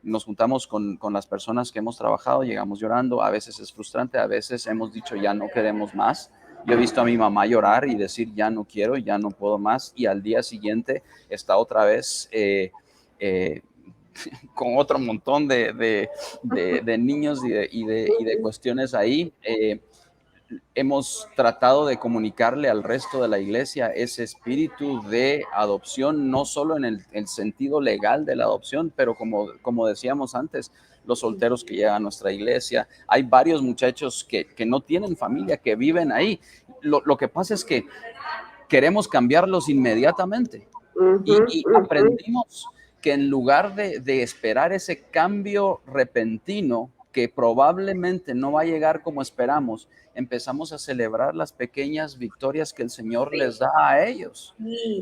nos juntamos con las personas que hemos trabajado, llegamos llorando, a veces es frustrante, a veces hemos dicho ya no queremos más. Yo he visto a mi mamá llorar y decir ya no quiero, ya no puedo más, y al día siguiente está otra vez con otro montón de niños y de cuestiones ahí. Hemos tratado de comunicarle al resto de la iglesia ese espíritu de adopción, no solo en el sentido legal de la adopción, pero como decíamos antes, los solteros que llegan a nuestra iglesia, hay varios muchachos que no tienen familia, que viven ahí. Lo que pasa es que queremos cambiarlos inmediatamente y aprendimos que en lugar de esperar ese cambio repentino, que probablemente no va a llegar como esperamos, empezamos a celebrar las pequeñas victorias que el Señor les da a ellos,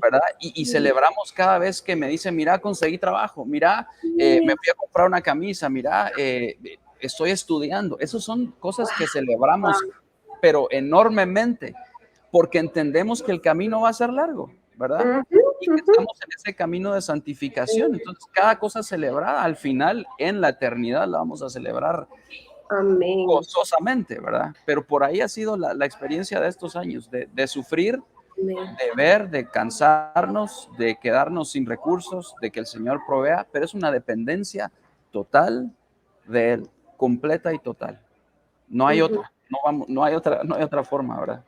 ¿verdad? Y celebramos cada vez que me dicen, mira, conseguí trabajo, mira, me fui a comprar una camisa, mira, estoy estudiando. Esas son cosas que celebramos, pero enormemente, porque entendemos que el camino va a ser largo, ¿verdad? Y que estamos en ese camino de santificación. Entonces, cada cosa celebrada, al final, en la eternidad, la vamos a celebrar gozosamente, ¿verdad? Pero por ahí ha sido la experiencia de estos años, de sufrir, de ver, de cansarnos, de quedarnos sin recursos, de que el Señor provea, pero es una dependencia total de Él, completa y total. No hay otra, no hay otra forma, ¿verdad?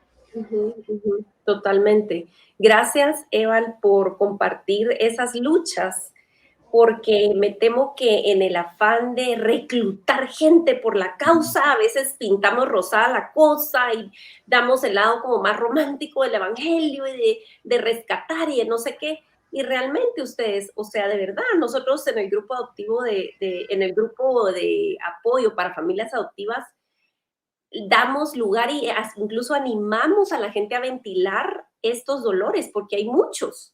Totalmente. Gracias, Eval, por compartir esas luchas, porque me temo que en el afán de reclutar gente por la causa, a veces pintamos rosada la cosa y damos el lado como más romántico del evangelio y de rescatar y de no sé qué. Y realmente ustedes, o sea, de verdad, nosotros en el grupo adoptivo en el grupo de apoyo para familias adoptivas, damos lugar y incluso animamos a la gente a ventilar estos dolores, porque hay muchas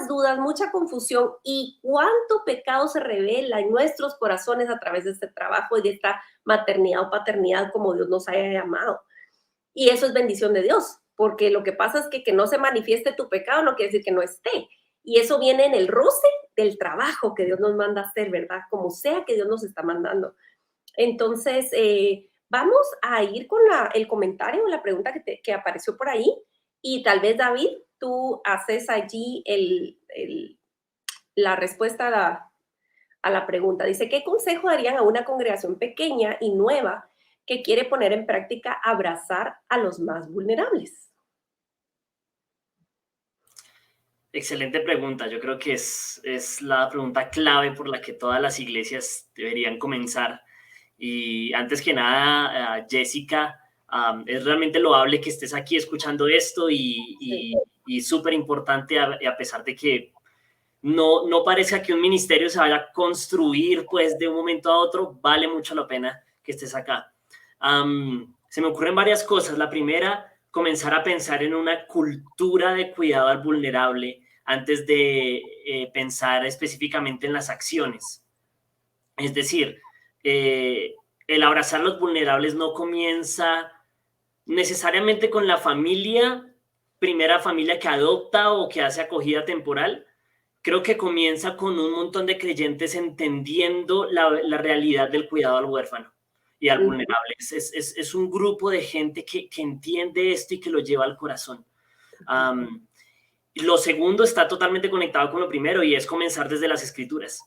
dudas, mucha confusión y cuánto pecado se revela en nuestros corazones a través de este trabajo y de esta maternidad o paternidad como Dios nos haya llamado. Y eso es bendición de Dios, porque lo que pasa es que no se manifieste tu pecado no quiere decir que no esté. Y eso viene en el roce del trabajo que Dios nos manda a hacer, ¿verdad? Como sea que Dios nos está mandando. Entonces, vamos a ir con el comentario, la pregunta que apareció por ahí. Y tal vez, David, tú haces allí la respuesta a la pregunta. Dice, ¿qué consejo darían a una congregación pequeña y nueva que quiere poner en práctica abrazar a los más vulnerables? Excelente pregunta. Yo creo que es la pregunta clave por la que todas las iglesias deberían comenzar. Y antes que nada, Jessica, es realmente loable que estés aquí escuchando esto y súper importante a pesar de que no parezca que un ministerio se vaya a construir pues de un momento a otro, vale mucho la pena que estés acá. Se me ocurren varias cosas. La primera, comenzar a pensar en una cultura de cuidado al vulnerable antes de pensar específicamente en las acciones. Es decir, el abrazar a los vulnerables no comienza necesariamente con la familia, primera familia que adopta o que hace acogida temporal. Creo que comienza con un montón de creyentes entendiendo la realidad del cuidado al huérfano y al vulnerable. Es un grupo de gente que entiende esto y que lo lleva al corazón. Lo segundo está totalmente conectado con lo primero y es comenzar desde las escrituras.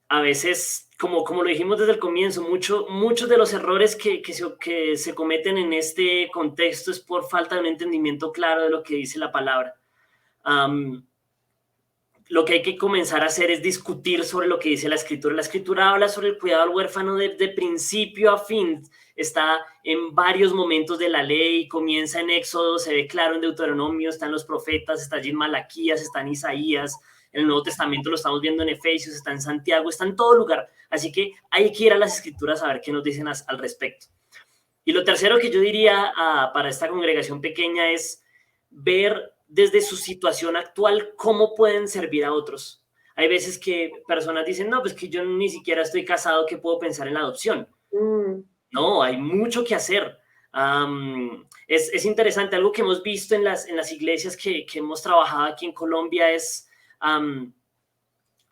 A veces, como lo dijimos desde el comienzo, muchos de los errores que se cometen en este contexto es por falta de un entendimiento claro de lo que dice la palabra. Lo que hay que comenzar a hacer es discutir sobre lo que dice la escritura. La escritura habla sobre el cuidado al huérfano de principio a fin. Está en varios momentos de la ley, comienza en Éxodo, se ve claro en Deuteronomio, están los profetas, está allí en Malaquías, está en Isaías, en el Nuevo Testamento lo estamos viendo en Efesios, está en Santiago, está en todo lugar. Así que hay que ir a las escrituras a ver qué nos dicen al respecto. Y lo tercero que yo diría para esta congregación pequeña es ver desde su situación actual cómo pueden servir a otros. Hay veces que personas dicen, no, pues que yo ni siquiera estoy casado, ¿qué puedo pensar en la adopción? No, hay mucho que hacer. Es interesante, algo que hemos visto en las iglesias que hemos trabajado aquí en Colombia es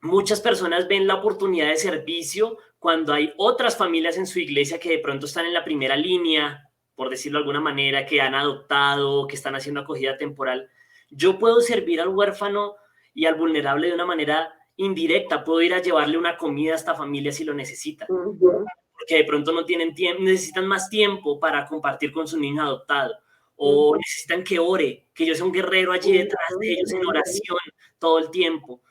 muchas personas ven la oportunidad de servicio cuando hay otras familias en su iglesia que de pronto están en la primera línea, por decirlo de alguna manera, que han adoptado, que están haciendo acogida temporal. Yo puedo servir al huérfano y al vulnerable de una manera indirecta. Puedo ir a llevarle una comida a esta familia si lo necesitan. Porque de pronto no tienen tiempo, necesitan más tiempo para compartir con su niño adoptado. O necesitan que ore, que yo sea un guerrero allí detrás de ellos en oración todo el tiempo.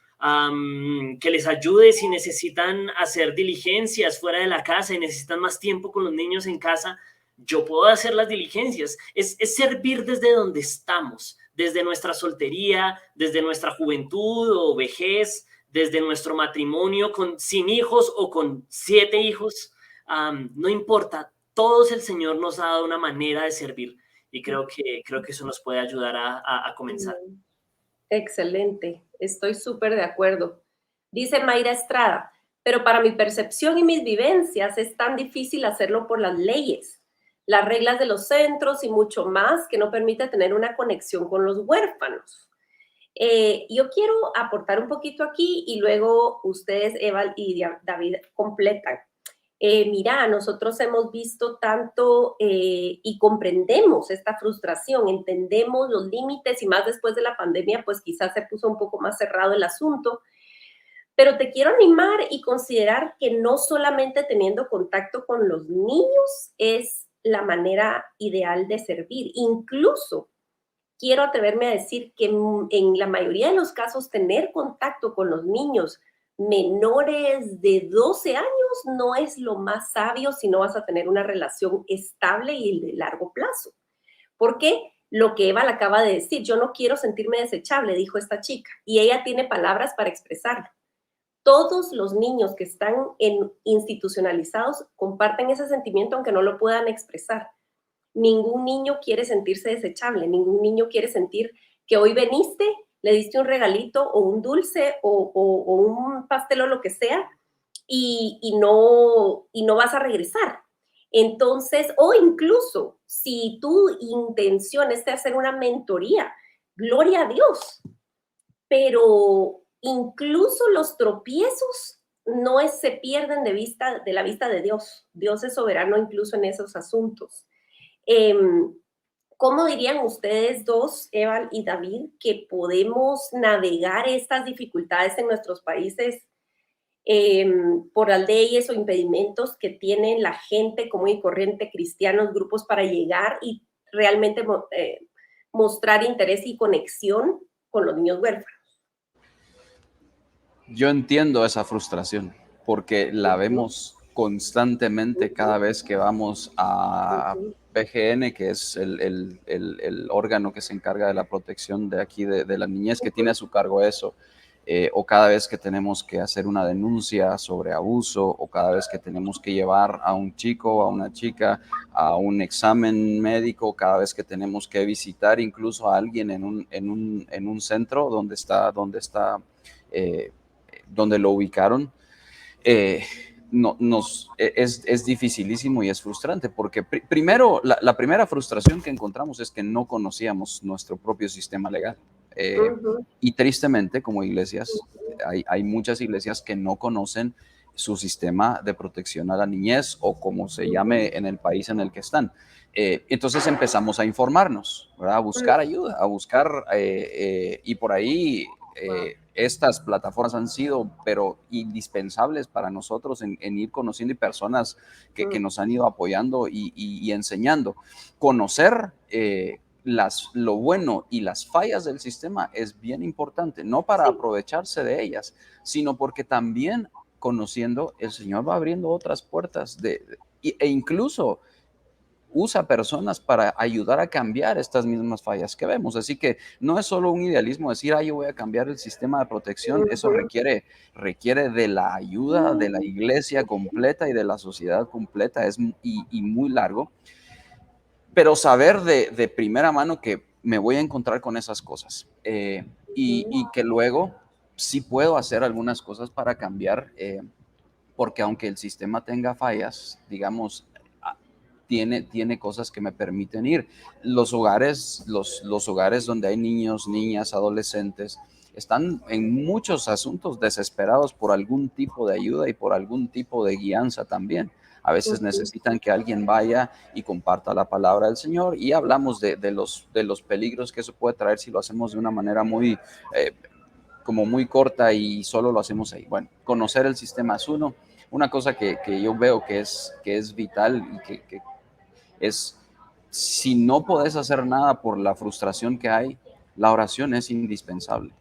Que les ayude si necesitan hacer diligencias fuera de la casa y necesitan más tiempo con los niños en casa. Yo puedo hacer las diligencias. Es servir desde donde estamos, desde nuestra soltería, desde nuestra juventud o vejez, desde nuestro matrimonio sin hijos o con 7 hijos. No importa, todos el Señor nos ha dado una manera de servir y creo que eso nos puede ayudar a comenzar. Excelente, estoy súper de acuerdo. Dice Mayra Estrada, pero para mi percepción y mis vivencias es tan difícil hacerlo por las leyes, las reglas de los centros y mucho más que no permite tener una conexión con los huérfanos. Yo quiero aportar un poquito aquí y luego ustedes, Eva y David, completan. Mira, nosotros hemos visto tanto y comprendemos esta frustración, entendemos los límites y más después de la pandemia, pues quizás se puso un poco más cerrado el asunto, pero te quiero animar y considerar que no solamente teniendo contacto con los niños es la manera ideal de servir, incluso quiero atreverme a decir que en la mayoría de los casos tener contacto con los niños menores de 12 años no es lo más sabio si no vas a tener una relación estable y de largo plazo. Porque lo que Eva le acaba de decir, yo no quiero sentirme desechable, dijo esta chica, y ella tiene palabras para expresarlo. Todos los niños que están institucionalizados comparten ese sentimiento aunque no lo puedan expresar. Ningún niño quiere sentirse desechable, ningún niño quiere sentir que hoy veniste, le diste un regalito o un dulce o un pastel o lo que sea y no vas a regresar. Entonces, o incluso si tu intención es de hacer una mentoría, gloria a Dios, pero incluso los tropiezos no se pierden de la vista de Dios. Dios es soberano incluso en esos asuntos. ¿Cómo dirían ustedes dos, Eva y David, que podemos navegar estas dificultades en nuestros países por las leyes o impedimentos que tiene la gente común y corriente, cristianos, grupos para llegar y realmente mostrar interés y conexión con los niños huérfanos? Yo entiendo esa frustración porque la vemos constantemente cada vez que vamos a PGN, que es el órgano que se encarga de la protección de aquí, de la niñez, que tiene a su cargo eso. o cada vez que tenemos que hacer una denuncia sobre abuso, o cada vez que tenemos que llevar a un chico o a una chica a un examen médico, cada vez que tenemos que visitar incluso a alguien en un centro donde lo ubicaron. No, es dificilísimo y es frustrante porque primero, la primera frustración que encontramos es que no conocíamos nuestro propio sistema legal. Y tristemente, como iglesias, hay muchas iglesias que no conocen su sistema de protección a la niñez, o como se llame en el país en el que están. Entonces empezamos a informarnos, ¿verdad? A buscar ayuda, a buscar, y por ahí estas plataformas han sido, pero indispensables para nosotros en ir conociendo, y personas que nos han ido apoyando y enseñando. Conocer lo bueno y las fallas del sistema es bien importante, no para aprovecharse de ellas, sino porque también conociendo, el Señor va abriendo otras puertas e incluso usa personas para ayudar a cambiar estas mismas fallas que vemos. Así que no es solo un idealismo decir, yo voy a cambiar el sistema de protección. Eso requiere de la ayuda de la iglesia completa y de la sociedad completa, y muy largo. Pero saber de primera mano que me voy a encontrar con esas cosas, y que luego sí puedo hacer algunas cosas para cambiar, porque aunque el sistema tenga fallas, digamos, tiene cosas que me permiten ir. Los hogares donde hay niños, niñas, adolescentes, están en muchos asuntos desesperados por algún tipo de ayuda y por algún tipo de guianza también. A veces necesitan que alguien vaya y comparta la palabra del Señor, y hablamos de los peligros que eso puede traer si lo hacemos de una manera como muy corta y solo lo hacemos ahí. Bueno, conocer el sistema es una cosa que yo veo que es vital, y que es, si no podés hacer nada por la frustración que hay, la oración es indispensable.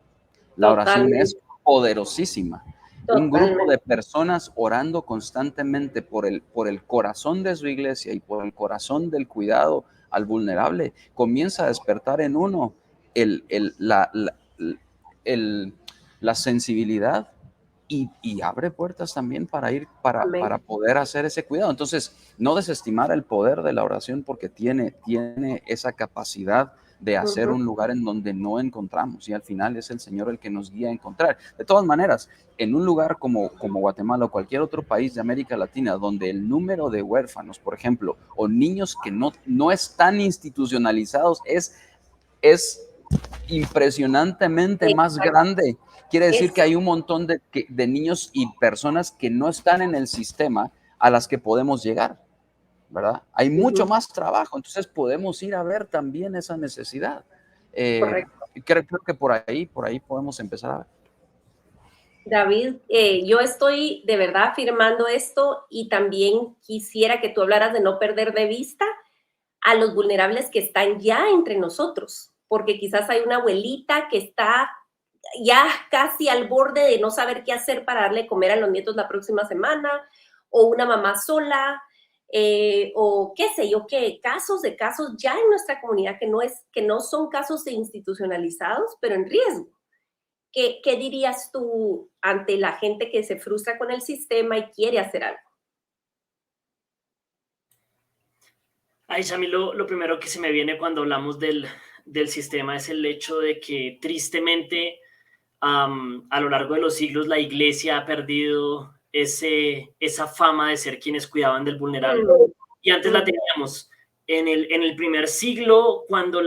La oración es poderosísima. Un grupo de personas orando constantemente por el corazón de su iglesia y por el corazón del cuidado al vulnerable, comienza a despertar en uno la sensibilidad, y abre puertas también para poder hacer ese cuidado. Entonces, no desestimar el poder de la oración, porque tiene esa capacidad de hacer un lugar en donde no encontramos, y al final es el Señor el que nos guía a encontrar. De todas maneras, en un lugar como Guatemala o cualquier otro país de América Latina, donde el número de huérfanos, por ejemplo, o niños que no están institucionalizados es impresionantemente más grande. Quiere decir que hay un montón de niños y personas que no están en el sistema a las que podemos llegar, ¿verdad? Hay mucho más trabajo, entonces podemos ir a ver también esa necesidad. Creo que por ahí podemos empezar a ver. David, yo estoy de verdad afirmando esto, y también quisiera que tú hablaras de no perder de vista a los vulnerables que están ya entre nosotros, porque quizás hay una abuelita que está ya casi al borde de no saber qué hacer para darle comer a los nietos la próxima semana, o una mamá sola, o qué sé yo, qué casos ya en nuestra comunidad que no son casos institucionalizados, pero en riesgo. ¿Qué dirías tú ante la gente que se frustra con el sistema y quiere hacer algo? Ay, Shami, lo primero que se me viene cuando hablamos del sistema es el hecho de que tristemente a lo largo de los siglos la iglesia ha perdido esa fama de ser quienes cuidaban del vulnerable. Y antes la teníamos. En el primer siglo, cuando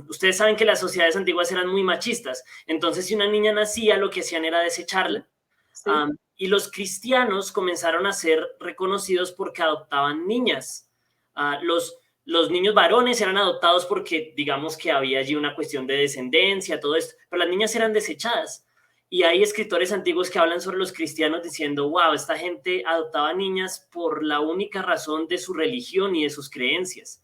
ustedes saben que las sociedades antiguas eran muy machistas, entonces si una niña nacía, lo que hacían era desecharla. Sí. Y los cristianos comenzaron a ser reconocidos porque adoptaban niñas. Los niños varones eran adoptados porque, digamos, que había allí una cuestión de descendencia, todo esto, pero las niñas eran desechadas. Y hay escritores antiguos que hablan sobre los cristianos diciendo, wow, esta gente adoptaba niñas por la única razón de su religión y de sus creencias.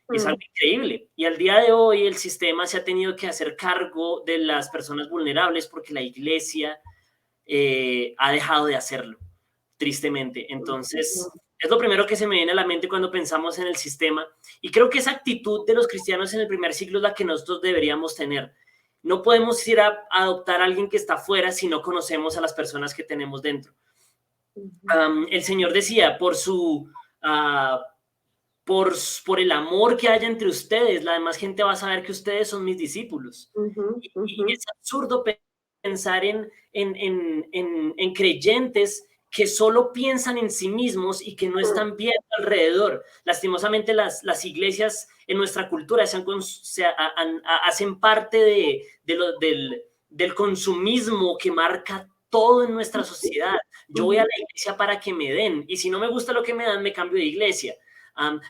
Es algo increíble. Y al día de hoy el sistema se ha tenido que hacer cargo de las personas vulnerables porque la iglesia ha dejado de hacerlo, tristemente. Entonces, es lo primero que se me viene a la mente cuando pensamos en el sistema. Y creo que esa actitud de los cristianos en el primer siglo es la que nosotros deberíamos tener. no podemos ir a adoptar a alguien que está afuera si no conocemos a las personas que tenemos dentro. El Señor decía, por el amor que haya entre ustedes, la demás gente va a saber que ustedes son mis discípulos. Y es absurdo pensar en creyentes que solo piensan en sí mismos y que no están viendo alrededor. Lastimosamente las iglesias en nuestra cultura hacen parte del consumismo que marca todo en nuestra sociedad. Yo voy a la iglesia para que me den, y si no me gusta lo que me dan, me cambio de iglesia.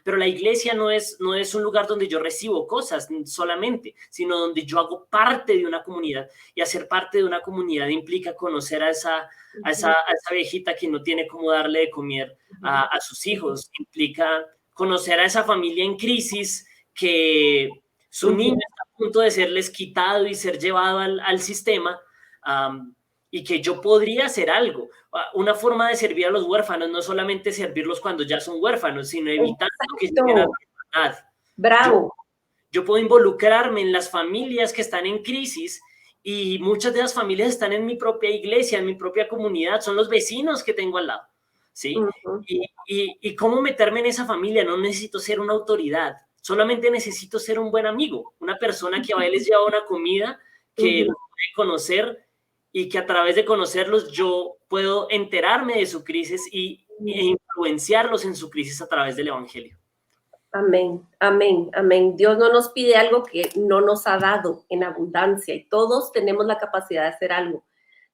Pero la iglesia no es un lugar donde yo recibo cosas solamente, sino donde yo hago parte de una comunidad, y hacer parte de una comunidad implica conocer a esa viejita que no tiene cómo darle de comer a sus hijos, implica conocer a esa familia en crisis que su niño está a punto de serles quitado y ser llevado al sistema, y que yo podría hacer algo. Una forma de servir a los huérfanos no es solamente servirlos cuando ya son huérfanos, sino evitando que lleguen a la enfermedad. Bravo. Yo puedo involucrarme en las familias que están en crisis, y muchas de las familias están en mi propia iglesia, en mi propia comunidad, son los vecinos que tengo al lado, ¿sí? Y cómo meterme en esa familia. No necesito ser una autoridad, solamente necesito ser un buen amigo, una persona que a les lleva una comida, que los puede conocer, y que a través de conocerlos yo puedo enterarme de su crisis e influenciarlos en su crisis a través del evangelio. Amén, amén, amén. Dios no nos pide algo que no nos ha dado en abundancia, y todos tenemos la capacidad de hacer algo.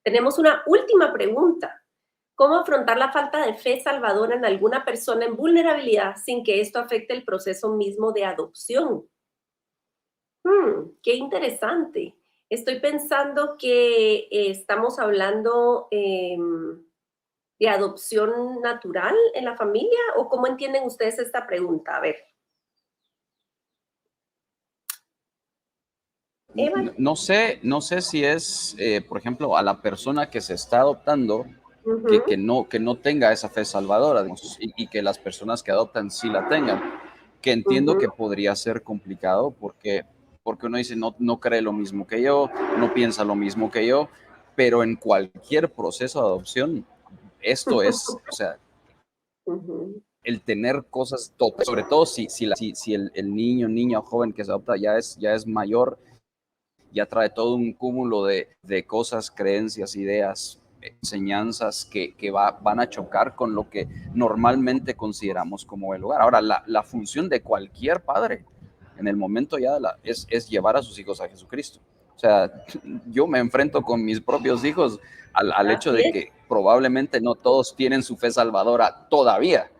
Tenemos una última pregunta. ¿Cómo afrontar la falta de fe salvadora en alguna persona en vulnerabilidad sin que esto afecte el proceso mismo de adopción? Qué interesante. Estoy pensando que estamos hablando de adopción natural en la familia, ¿o cómo entienden ustedes esta pregunta? A ver. No sé si es, por ejemplo, a la persona que se está adoptando, que no tenga esa fe salvadora, digamos, y que las personas que adoptan sí la tengan, que entiendo que podría ser complicado porque uno dice, no cree lo mismo que yo, no piensa lo mismo que yo, pero en cualquier proceso de adopción, esto es, o sea, el tener cosas, sobre todo si el niño o joven que se adopta ya es mayor, ya trae todo un cúmulo de cosas, creencias, ideas, enseñanzas que van a chocar con lo que normalmente consideramos como el hogar. Ahora, la función de cualquier padre en el momento ya es llevar a sus hijos a Jesucristo. O sea, yo me enfrento con mis propios hijos al hecho de que probablemente no todos tienen su fe salvadora todavía,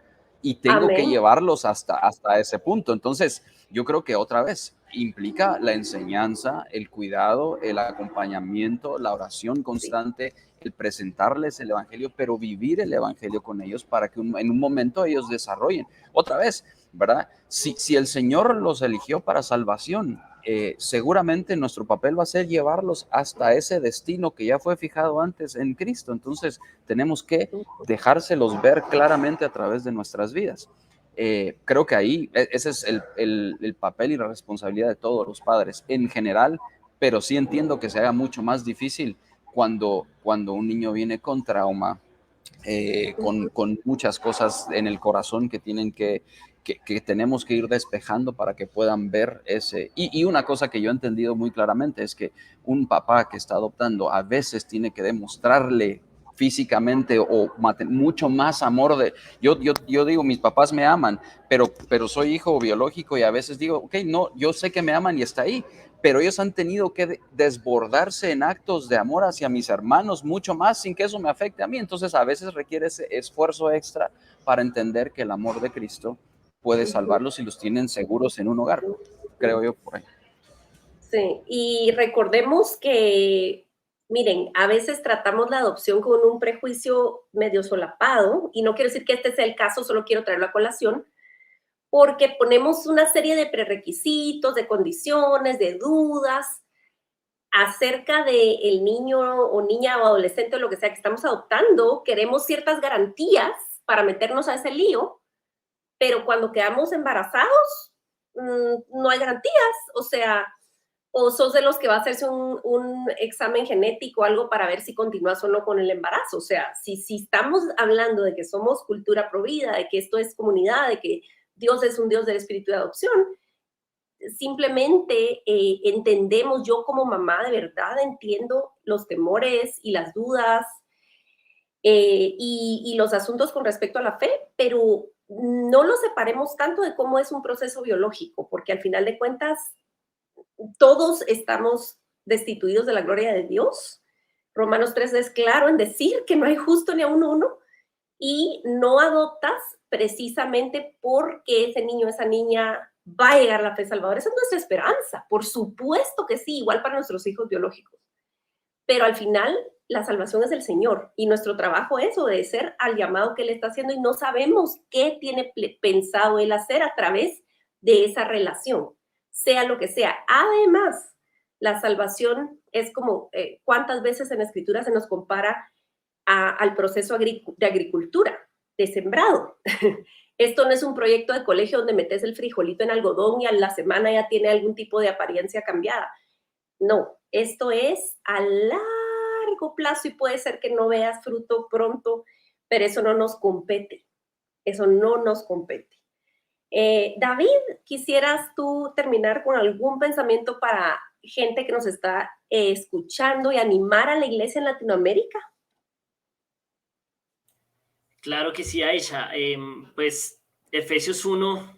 y tengo que llevarlos hasta ese punto. Entonces, yo creo que otra vez implica la enseñanza, el cuidado, el acompañamiento, la oración constante, el presentarles el evangelio, pero vivir el evangelio con ellos para que en un momento ellos desarrollen. Otra vez, ¿verdad? Si el Señor los eligió para salvación, seguramente nuestro papel va a ser llevarlos hasta ese destino que ya fue fijado antes en Cristo. Entonces, tenemos que dejárselos ver claramente a través de nuestras vidas. Creo que ahí ese es el papel y la responsabilidad de todos los padres en general, pero sí entiendo que se haga mucho más difícil cuando un niño viene con trauma, con muchas cosas en el corazón que tenemos que ir despejando para que puedan ver ese. Y una cosa que yo he entendido muy claramente es que un papá que está adoptando a veces tiene que demostrarle físicamente o mucho más amor. Yo digo, mis papás me aman, pero soy hijo biológico, y a veces digo, ok, no, yo sé que me aman y está ahí, pero ellos han tenido que desbordarse en actos de amor hacia mis hermanos mucho más sin que eso me afecte a mí. Entonces a veces requiere ese esfuerzo extra para entender que el amor de Cristo puede salvarlos si los tienen seguros en un hogar, creo yo, por ahí. Sí, y recordemos que, miren, a veces tratamos la adopción con un prejuicio medio solapado, y no quiero decir que este sea el caso, solo quiero traerlo a colación, porque ponemos una serie de prerequisitos, de condiciones, de dudas acerca del niño o niña o adolescente o lo que sea que estamos adoptando. Queremos ciertas garantías para meternos a ese lío, pero cuando quedamos embarazados, no hay garantías. O sea, ¿O sos de los que va a hacerse un examen genético o algo para ver si continúas o no con el embarazo? O sea, si estamos hablando de que somos cultura provida, de que esto es comunidad, de que Dios es un Dios del espíritu de adopción, simplemente entendemos, yo como mamá de verdad entiendo los temores y las dudas y los asuntos con respecto a la fe, pero no los separemos tanto de cómo es un proceso biológico, porque al final de cuentas todos estamos destituidos de la gloria de Dios. Romanos 3 es claro en decir que no hay justo ni a uno, y no adoptas precisamente porque ese niño o esa niña va a llegar a la fe salvadora. Esa es nuestra esperanza. Por supuesto que sí, igual para nuestros hijos biológicos. Pero al final, la salvación es del Señor y nuestro trabajo es obedecer al llamado que Él está haciendo y no sabemos qué tiene pensado Él hacer a través de esa relación, sea lo que sea. Además, la salvación es como cuántas veces en la Escritura se nos compara al proceso de agricultura, de sembrado. Esto no es un proyecto de colegio donde metes el frijolito en algodón y a la semana ya tiene algún tipo de apariencia cambiada. No, esto es a largo plazo y puede ser que no veas fruto pronto, pero eso no nos compete. Eso no nos compete. David, ¿quisieras tú terminar con algún pensamiento para gente que nos está escuchando y animar a la iglesia en Latinoamérica? Claro que sí, Aisha. Pues Efesios 1,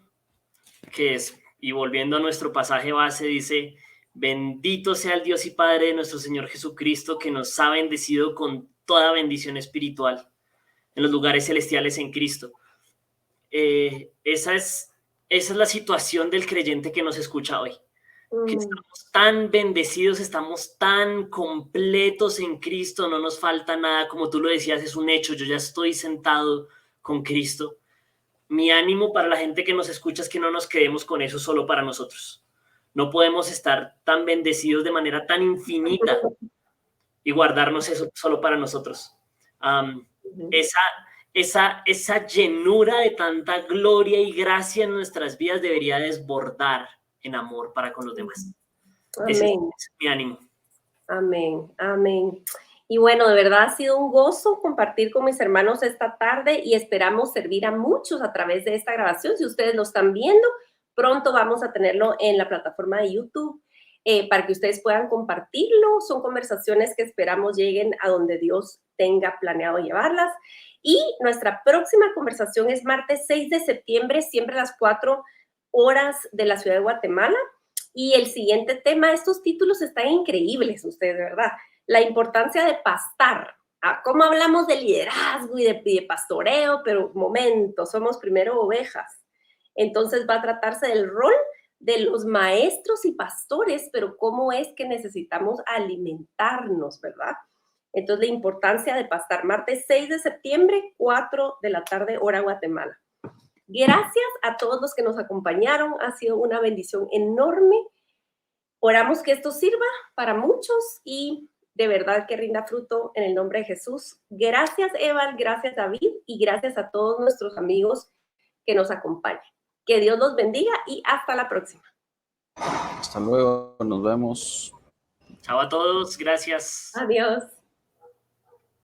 que es, y volviendo a nuestro pasaje base, dice: bendito sea el Dios y Padre de nuestro Señor Jesucristo, que nos ha bendecido con toda bendición espiritual en los lugares celestiales en Cristo. Esa es la situación del creyente que nos escucha hoy. Que estamos tan bendecidos, estamos tan completos en Cristo, no nos falta nada, como tú lo decías, es un hecho, yo ya estoy sentado con Cristo. Mi ánimo para la gente que nos escucha es que no nos quedemos con eso solo para nosotros. No podemos estar tan bendecidos de manera tan infinita y guardarnos eso solo para nosotros. Esa llenura de tanta gloria y gracia en nuestras vidas debería desbordar en amor para con los demás. Ese es mi ánimo. Amén, amén. Y bueno, de verdad ha sido un gozo compartir con mis hermanos esta tarde y esperamos servir a muchos a través de esta grabación. Si ustedes lo están viendo, pronto vamos a tenerlo en la plataforma de YouTube para que ustedes puedan compartirlo. Son conversaciones que esperamos lleguen a donde Dios tenga planeado llevarlas. Y nuestra próxima conversación es martes 6 de septiembre, siempre a las 4 horas de la ciudad de Guatemala. Y el siguiente tema, estos títulos están increíbles, ustedes, de verdad. La importancia de pastar. ¿Cómo hablamos de liderazgo y de pastoreo? Pero momento, somos primero ovejas. Entonces va a tratarse del rol de los maestros y pastores, pero cómo es que necesitamos alimentarnos, ¿verdad? Entonces, la importancia de pastar. Martes 6 de septiembre, 4 de la tarde, hora Guatemala. Gracias a todos los que nos acompañaron. Ha sido una bendición enorme. Oramos que esto sirva para muchos y de verdad que rinda fruto en el nombre de Jesús. Gracias, Evan, gracias, David, y gracias a todos nuestros amigos que nos acompañan. Que Dios los bendiga y hasta la próxima. Hasta luego, nos vemos. Chao a todos, gracias. Adiós.